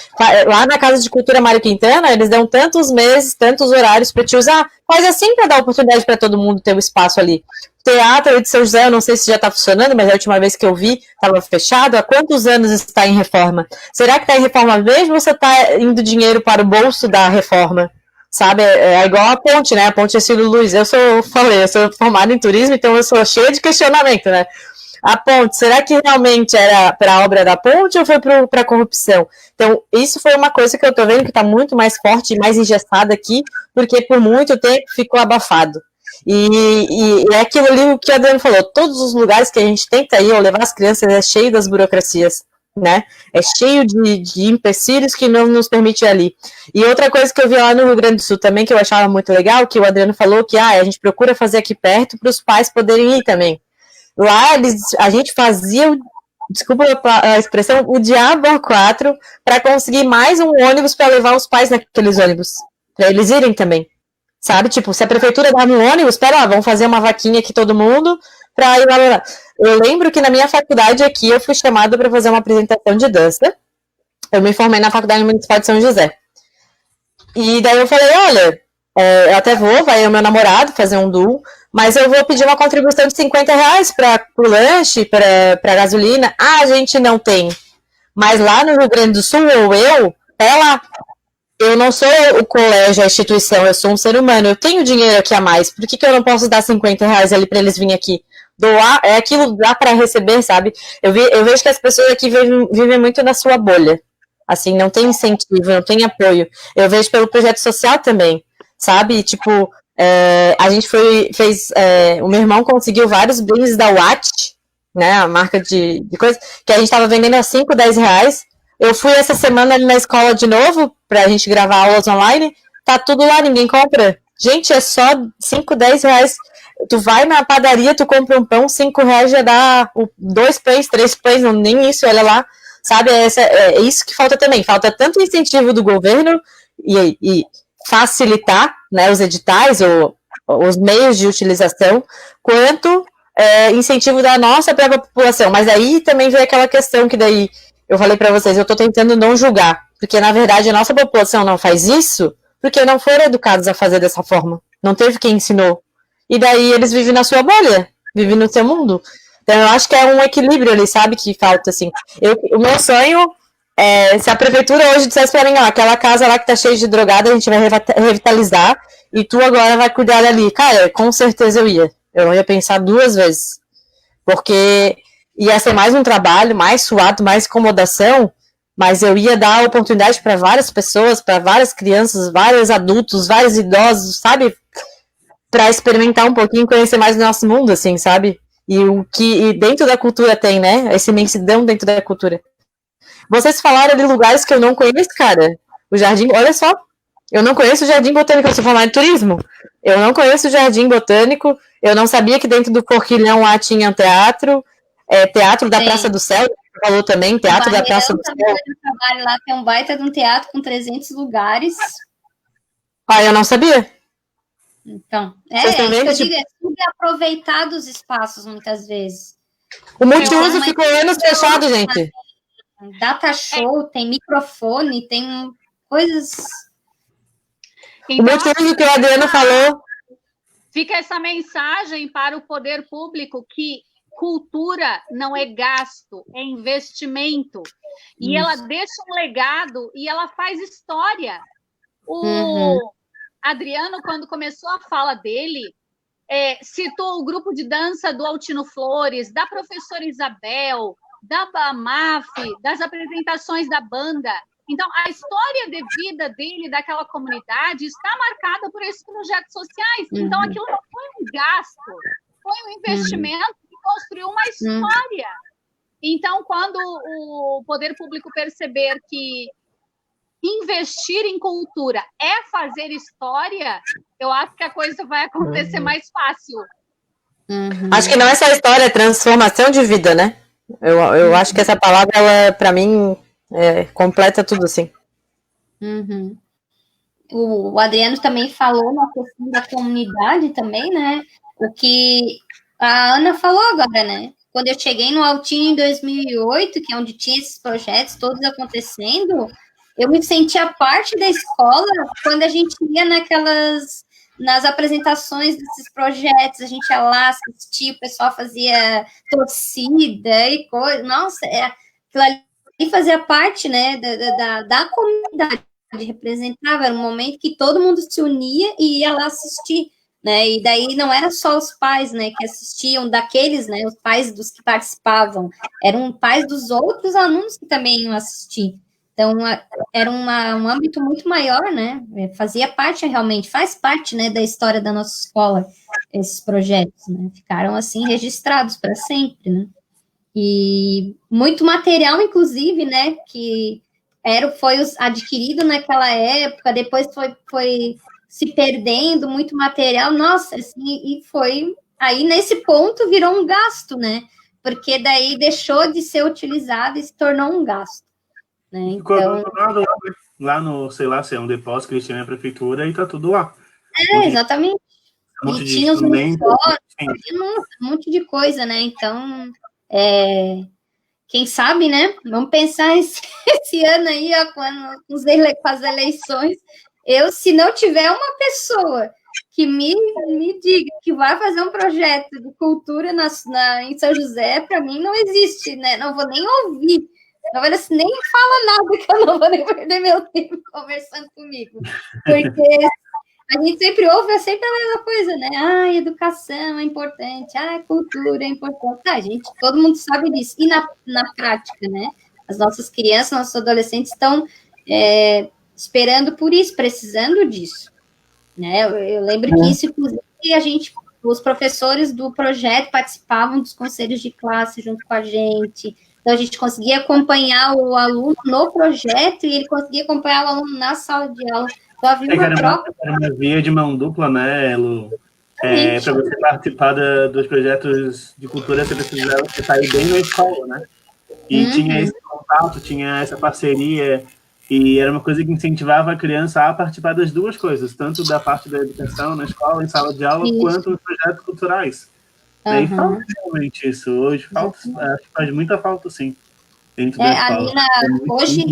Lá na Casa de Cultura Mário Quintana, eles dão tantos meses, tantos horários para te usar. Faz assim para dar oportunidade para todo mundo ter um espaço ali. Teatro de São José, eu não sei se já está funcionando, mas a última vez que eu vi, estava fechado. Há quantos anos está em reforma? Será que está em reforma mesmo ou você está indo dinheiro para o bolso da reforma? Sabe, é igual a ponte, né? A ponte Estilo Luz. Eu sou formada em turismo, então eu sou cheia de questionamento, né? A ponte, será que realmente era para a obra da ponte ou foi para a corrupção? Então, isso foi uma coisa que eu estou vendo que está muito mais forte e mais engessada aqui, porque por muito tempo ficou abafado. E é aquilo ali que a Adriana falou, todos os lugares que a gente tenta ir ou levar as crianças é cheio das burocracias, né? É cheio de empecilhos que não nos permite ir ali. E outra coisa que eu vi lá no Rio Grande do Sul também, que eu achava muito legal, que o Adriano falou que a gente procura fazer aqui perto para os pais poderem ir também. Lá a gente fazia, desculpa a expressão, o diabo a 4 para conseguir mais um ônibus para levar os pais naqueles ônibus, para eles irem também. Sabe, tipo, se a prefeitura dá um ônibus, espera lá, vamos fazer uma vaquinha aqui todo mundo para ir lá. Eu lembro que na minha faculdade aqui eu fui chamada para fazer uma apresentação de dança. Eu me formei na Faculdade Municipal de São José. E daí eu falei, olha, eu até vai o meu namorado fazer um duo, mas eu vou pedir uma contribuição de R$50 para o lanche, para gasolina. Ah, a gente não tem. Mas lá no Rio Grande do Sul, ela... Eu não sou o colégio, a instituição, eu sou um ser humano, eu tenho dinheiro aqui a mais, por que eu não posso dar R$50 ali para eles virem aqui? Doar, é aquilo, dá para receber, sabe? Eu vejo que as pessoas aqui vivem muito na sua bolha, assim, não tem incentivo, não tem apoio. Eu vejo pelo projeto social também, sabe? Tipo, a gente o meu irmão conseguiu vários brindes da Watt, né, a marca de coisa, que a gente estava vendendo a R$5, R$10. Eu fui essa semana ali na escola de novo, pra gente gravar aulas online, tá tudo lá, ninguém compra. Gente, é só R$5, R$10. Tu vai na padaria, tu compra um pão, R$5 já dá 2 pães, 3 pães, não, nem isso, olha lá. Sabe, é isso que falta também. Falta tanto incentivo do governo e facilitar, né, os editais ou os meios de utilização, quanto incentivo da nossa própria população. Mas aí também vem aquela questão que daí eu falei para vocês, eu estou tentando não julgar, porque na verdade a nossa população não faz isso porque não foram educados a fazer dessa forma. Não teve quem ensinou. E daí eles vivem na sua bolha, vivem no seu mundo. Então eu acho que é um equilíbrio ali, sabe, que falta, assim. O meu sonho é, se a prefeitura hoje dissesse para mim, aquela casa lá que tá cheia de drogada, a gente vai revitalizar, e tu agora vai cuidar dali. Cara, com certeza eu ia. Eu ia pensar 2 vezes. Porque ia ser mais um trabalho, mais suado, mais incomodação, mas eu ia dar oportunidade para várias pessoas, para várias crianças, vários adultos, vários idosos, sabe? Para experimentar um pouquinho, conhecer mais o nosso mundo, assim, sabe? E o que dentro da cultura tem, né? Essa imensidão dentro da cultura. Vocês falaram de lugares que eu não conheço, cara. O Jardim, olha só, eu não conheço o Jardim Botânico, eu sou formada em turismo. Eu não conheço o Jardim Botânico, eu não sabia que dentro do Forquilhão lá tinha um teatro. Teatro da Praça do Céu, que falou também, Teatro da Praça do Céu. Trabalho lá, tem um baita de um teatro com 300 lugares. Ah, eu não sabia. Então, isso que eu digo, é subaproveitado os espaços, muitas vezes. O multiuso ficou anos fechado, gente. Data show, tem microfone, tem coisas... Então, o multiuso que o Adriano falou... Fica essa mensagem para o poder público que cultura não é gasto, é investimento. E ela deixa um legado e ela faz história. O Adriano, quando começou a fala dele, citou o grupo de dança do Altino Flores, da professora Isabel, da BAMAF, das apresentações da banda. Então, a história de vida dele, daquela comunidade, está marcada por esses projetos sociais. Então, aquilo não foi um gasto, foi um investimento que construiu uma história. Então, quando o poder público perceber que investir em cultura é fazer história, eu acho que a coisa vai acontecer mais fácil. Acho que não é só história, é transformação de vida, né? Eu acho que essa palavra, ela, para mim, completa tudo, assim. O Adriano também falou na questão da comunidade também, né? O que a Ana falou agora, né? quando eu cheguei no Altino em 2008, que é onde tinha esses projetos todos acontecendo, eu me sentia parte da escola quando a gente ia nas apresentações desses projetos, a gente ia lá assistir, o pessoal fazia torcida e coisa. Nossa, aquilo ali fazia parte, né, da comunidade, representava, era um momento que todo mundo se unia e ia lá assistir, né, e daí não era só os pais, né, que assistiam daqueles, né, os pais dos que participavam, eram pais dos outros alunos que também iam assistir. Então, era um âmbito muito maior, né? Fazia parte realmente, faz parte, né, da história da nossa escola, esses projetos, né? Ficaram, assim, registrados para sempre, né? E muito material, inclusive, né, que foi adquirido naquela época, depois foi se perdendo muito material, nossa, assim, e foi... Aí, nesse ponto, virou um gasto, né? Porque daí deixou de ser utilizado e se tornou um gasto. Né? Ficou Então, abandonado lá no, sei lá, se é um depósito que eles têm na prefeitura e tá tudo lá. Exatamente. Um monte E de tinha os uniformes, um monte de coisa, né? Então, quem sabe, né? Vamos pensar esse ano aí, ó, com as eleições. Se não tiver uma pessoa que me diga que vai fazer um projeto de cultura em São José, para mim não existe, né? Não vou nem ouvir. Não vai assim, nem fala nada que eu não vou nem perder meu tempo conversando comigo. Porque a gente sempre ouve, é sempre a mesma coisa, né? Ah, educação é importante, cultura é importante. Todo mundo sabe disso. E na prática, né? As nossas crianças, nossos adolescentes estão esperando por isso, precisando disso. Né? Eu lembro que isso, inclusive, os professores do projeto participavam dos conselhos de classe junto com a gente. Então, a gente conseguia acompanhar o aluno no projeto e ele conseguia acompanhar o aluno na sala de aula. Então, havia uma troca. Era uma via de mão dupla, né, Lu? Para você participar dos projetos de cultura, você precisava sair bem na escola, né? E tinha esse contato, tinha essa parceria, e era uma coisa que incentivava a criança a participar das duas coisas, tanto da parte da educação na escola, em sala de aula, quanto nos projetos culturais. E falta realmente isso. Hoje faz muita falta, sim. Dentro da escola. Hoje,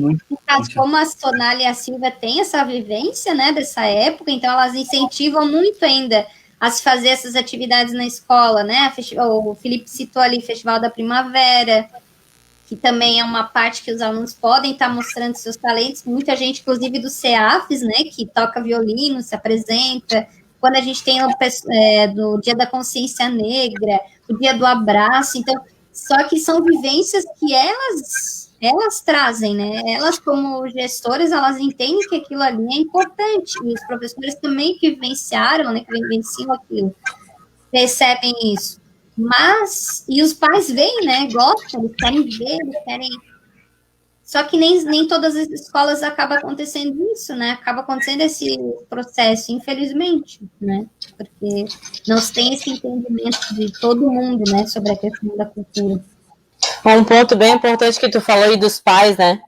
como a Sonália e a Silvia têm essa vivência, né, dessa época, então elas incentivam muito ainda a se fazer essas atividades na escola, né? O Felipe citou ali o Festival da Primavera, que também é uma parte que os alunos podem estar mostrando seus talentos. Muita gente, inclusive do CEAFES, né, que toca violino, se apresenta. Quando a gente tem do Dia da Consciência Negra, o Dia do Abraço, então, só que são vivências que elas trazem, né? Elas, como gestoras, elas entendem que aquilo ali é importante, e os professores também que vivenciaram, né, que vivenciam aquilo, percebem isso. E os pais veem, né, gostam, eles querem ver, eles querem... Só que nem todas as escolas acaba acontecendo isso, né? Acaba acontecendo esse processo, infelizmente, né? Porque não se tem esse entendimento de todo mundo, né? Sobre a questão da cultura. Um ponto bem importante que tu falou aí dos pais, né?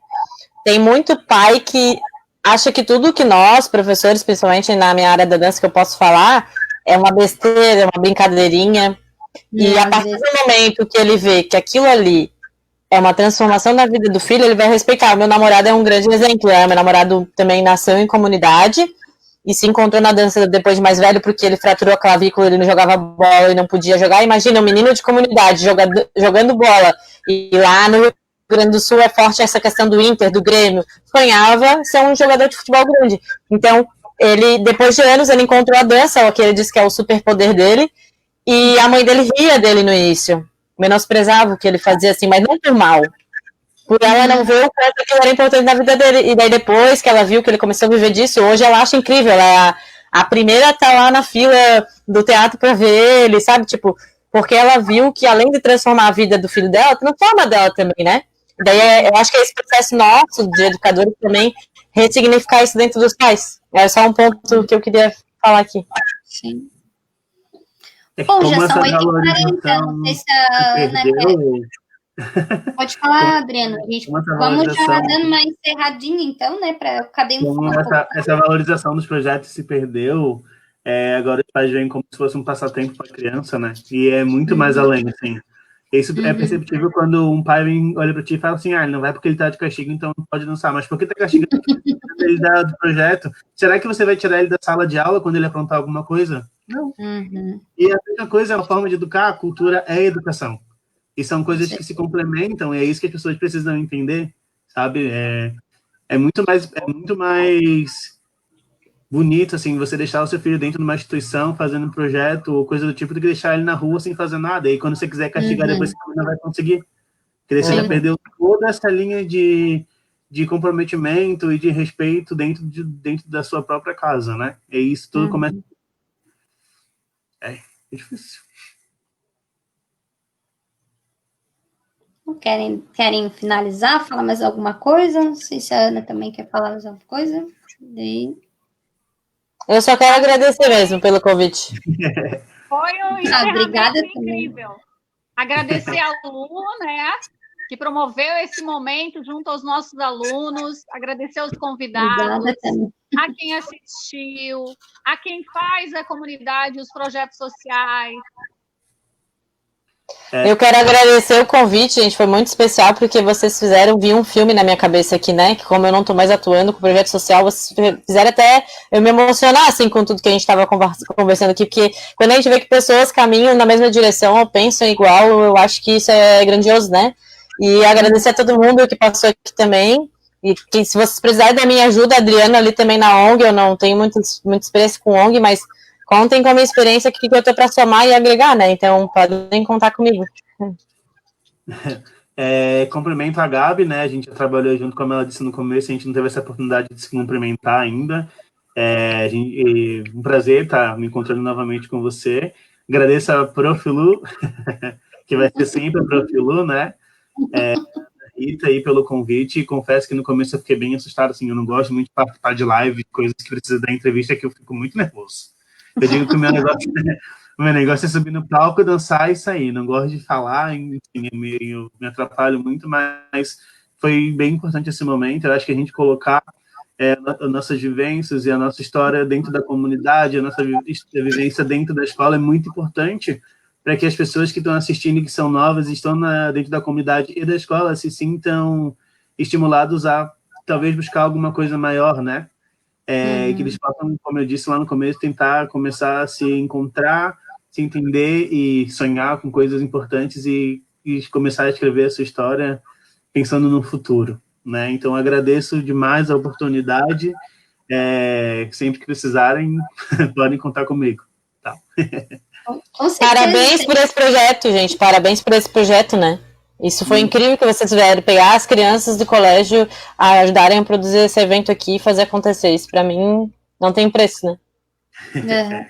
Tem muito pai que acha que tudo que nós, professores, principalmente na minha área da dança que eu posso falar, é uma besteira, é uma brincadeirinha. E a partir do momento que ele vê que aquilo ali é uma transformação na vida do filho, ele vai respeitar. Meu namorado é um grande exemplo, meu namorado também nasceu em comunidade e se encontrou na dança depois de mais velho, porque ele fraturou a clavícula, ele não jogava bola e não podia jogar. Imagina, um menino de comunidade jogando bola, e lá no Rio Grande do Sul é forte essa questão do Inter, do Grêmio, sonhava ser um jogador de futebol grande. Então, ele, depois de anos, ele encontrou a dança, o que ele disse que é o superpoder dele, e a mãe dele ria dele no início, menosprezava o que ele fazia assim, mas não por mal, por ela não ver o quanto aquilo era importante na vida dele. E daí depois que ela viu que ele começou a viver disso, hoje ela acha incrível, ela é a primeira a estar lá na fila do teatro para ver ele, sabe, tipo, porque ela viu que além de transformar a vida do filho dela, transforma a dela também, né? E daí eu acho que é esse processo nosso de educadores também ressignificar isso dentro dos pais. É só um ponto que eu queria falar aqui. Sim. Bom, já são 8h40, não sei se a Ana quer... Pode falar, Adriano. Vamos já dando uma encerradinha, então, né? Cadê essa valorização dos projetos se perdeu. Agora os pais veem como se fosse um passatempo para a criança, né? E é muito mais além, assim. Isso é perceptível quando um pai olha para ti e fala assim, ele não vai porque ele tá de castigo, então não pode dançar. Mas por que tá castigando ele do projeto? Será que você vai tirar ele da sala de aula quando ele aprontar alguma coisa? Não. E a mesma coisa é uma forma de educar, a cultura é educação. E são coisas que se complementam, e é isso que as pessoas precisam entender, sabe? É muito mais bonito, assim, você deixar o seu filho dentro de uma instituição fazendo um projeto ou coisa do tipo, do que deixar ele na rua sem fazer nada. E quando você quiser castigar depois, você não vai conseguir. Porque você já perdeu toda essa linha de comprometimento e de respeito dentro da sua própria casa, né? E isso tudo começa... É difícil. Querem finalizar? Falar mais alguma coisa? Não sei se a Ana também quer falar mais alguma coisa. Eu só quero agradecer mesmo pelo convite. Foi um encerramento Também. incrível. Agradecer a Lu, né, que promoveu esse momento junto aos nossos alunos, agradecer aos convidados, a quem assistiu, a quem faz a comunidade, os projetos sociais. Eu quero agradecer o convite, gente, foi muito especial, porque vocês fizeram vir um filme na minha cabeça aqui, né, que como eu não tô mais atuando com o projeto social, vocês fizeram até eu me emocionar, assim, com tudo que a gente estava conversando aqui, porque quando a gente vê que pessoas caminham na mesma direção ou pensam igual, eu acho que isso é grandioso, né, e agradecer a todo mundo que passou aqui também, e que, se vocês precisarem da minha ajuda, a Adriana ali também na ONG, eu não tenho muita experiência com ONG, mas contem com a minha experiência que eu tô para somar e agregar, né? Então, podem contar comigo. Cumprimento a Gabi, né? A gente já trabalhou junto, como ela disse no começo, a gente não teve essa oportunidade de se cumprimentar ainda. Um prazer estar me encontrando novamente com você. Agradeço a Prof. Lu, que vai ser sempre a Prof. Lu, né? Rita aí pelo convite. Confesso que no começo eu fiquei bem assustado, assim, eu não gosto muito de participar de live, coisas que precisam da entrevista, que eu fico muito nervoso. Eu digo que o meu negócio é subir no palco, dançar e sair. Não gosto de falar, enfim, eu me atrapalho muito, mas foi bem importante esse momento. Eu acho que a gente colocar as nossas vivências e a nossa história dentro da comunidade, a nossa vivência dentro da escola é muito importante para que as pessoas que estão assistindo e que são novas, estão dentro da comunidade e da escola, se sintam estimulados a talvez buscar alguma coisa maior, né? Que eles possam, como eu disse lá no começo, tentar começar a se encontrar, se entender e sonhar com coisas importantes e começar a escrever a sua história pensando no futuro, né? Então, agradeço demais a oportunidade. Sempre que precisarem, podem contar comigo. Tá? Parabéns por esse projeto, gente. Parabéns por esse projeto, né? Isso foi incrível que vocês tiveram, pegar as crianças do colégio a ajudarem a produzir esse evento aqui e fazer acontecer. Isso, para mim, não tem preço, né?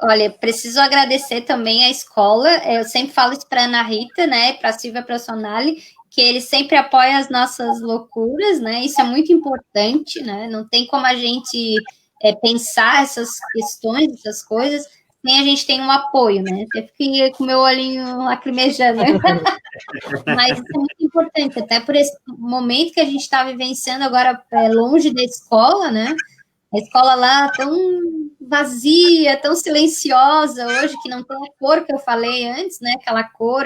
Olha, preciso agradecer também a escola. Eu sempre falo isso para a Ana Rita, né, para a Silvia Personali, que eles sempre apoiam as nossas loucuras, né? Isso é muito importante, né? Não tem como a gente pensar essas questões, essas coisas, nem a gente tem um apoio, né? Eu fiquei com o meu olhinho lacrimejando. Mas isso é muito importante, até por esse momento que a gente está vivenciando agora longe da escola, né? A escola lá tão vazia, tão silenciosa hoje, que não tem a cor que eu falei antes, né? Aquela cor,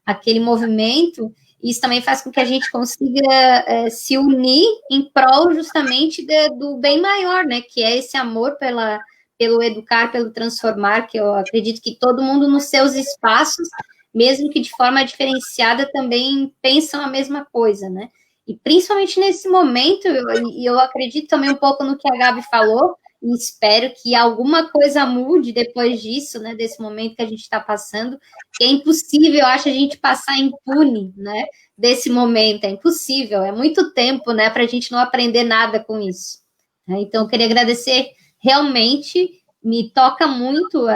aquele movimento. Isso também faz com que a gente consiga se unir em prol justamente do bem maior, né? Que é esse amor pelo educar, pelo transformar, que eu acredito que todo mundo nos seus espaços, mesmo que de forma diferenciada, também pensam a mesma coisa, né? E principalmente nesse momento, eu acredito também um pouco no que a Gabi falou, e espero que alguma coisa mude depois disso, né, desse momento que a gente está passando, que é impossível, eu acho, a gente passar impune, né, desse momento, é impossível, é muito tempo, né, para a gente não aprender nada com isso. Então, eu queria agradecer, realmente, me toca muito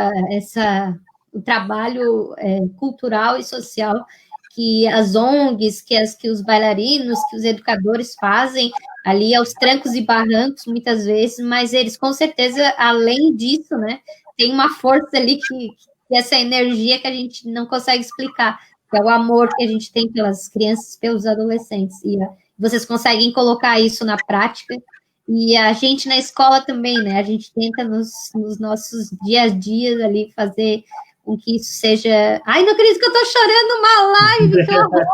o trabalho cultural e social que as ONGs, que os bailarinos, que os educadores fazem ali aos trancos e barrancos, muitas vezes, mas eles, com certeza, além disso, né, tem uma força ali que essa energia que a gente não consegue explicar, que é o amor que a gente tem pelas crianças, pelos adolescentes, e vocês conseguem colocar isso na prática, e a gente na escola também, né, a gente tenta nos nossos dias a dias ali fazer com que isso seja... Ai, não acredito que eu tô chorando numa live, que horror!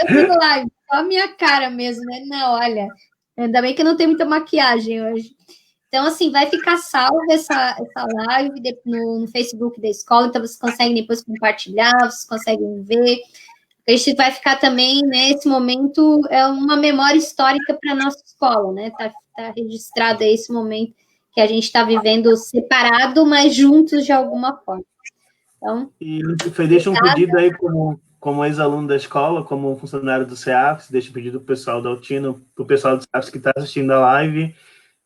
Chorando live, só a minha cara mesmo, né? Não, olha, ainda bem que eu não tenho muita maquiagem hoje. Então, assim, vai ficar salva essa live no Facebook da escola, então vocês conseguem depois compartilhar, vocês conseguem ver. A gente vai ficar também, nesse momento, é uma memória histórica para a nossa escola, né? Tá registrado aí esse momento que a gente está vivendo separado, mas juntos de alguma forma. Então, e deixa um pedido aí como ex-aluno da escola, como funcionário do CEAFS, deixa um pedido para o pessoal da Altino, para o pessoal do CEAFS que está assistindo a live,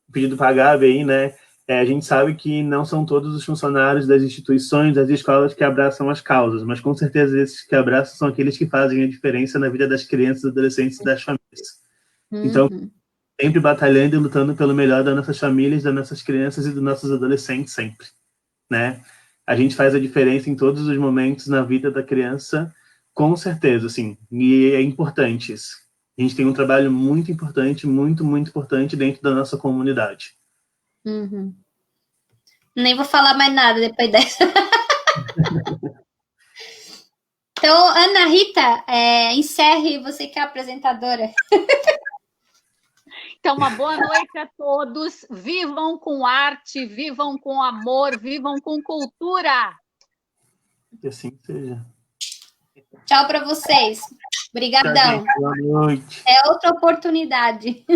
um pedido para a Gabi aí, né? A gente sabe que não são todos os funcionários das instituições, das escolas que abraçam as causas, mas com certeza esses que abraçam são aqueles que fazem a diferença na vida das crianças, adolescentes e das famílias. Então, sempre batalhando e lutando pelo melhor das nossas famílias, das nossas crianças e dos nossos adolescentes, sempre, né? A gente faz a diferença em todos os momentos na vida da criança, com certeza, assim, e é importante isso. A gente tem um trabalho muito importante, muito, muito importante dentro da nossa comunidade. Nem vou falar mais nada depois dessa. Então, Ana Rita, encerre, você que é a apresentadora. Então, uma boa noite a todos. Vivam com arte, vivam com amor, vivam com cultura. Que assim seja. Tchau para vocês. Obrigadão. Boa noite. É outra oportunidade.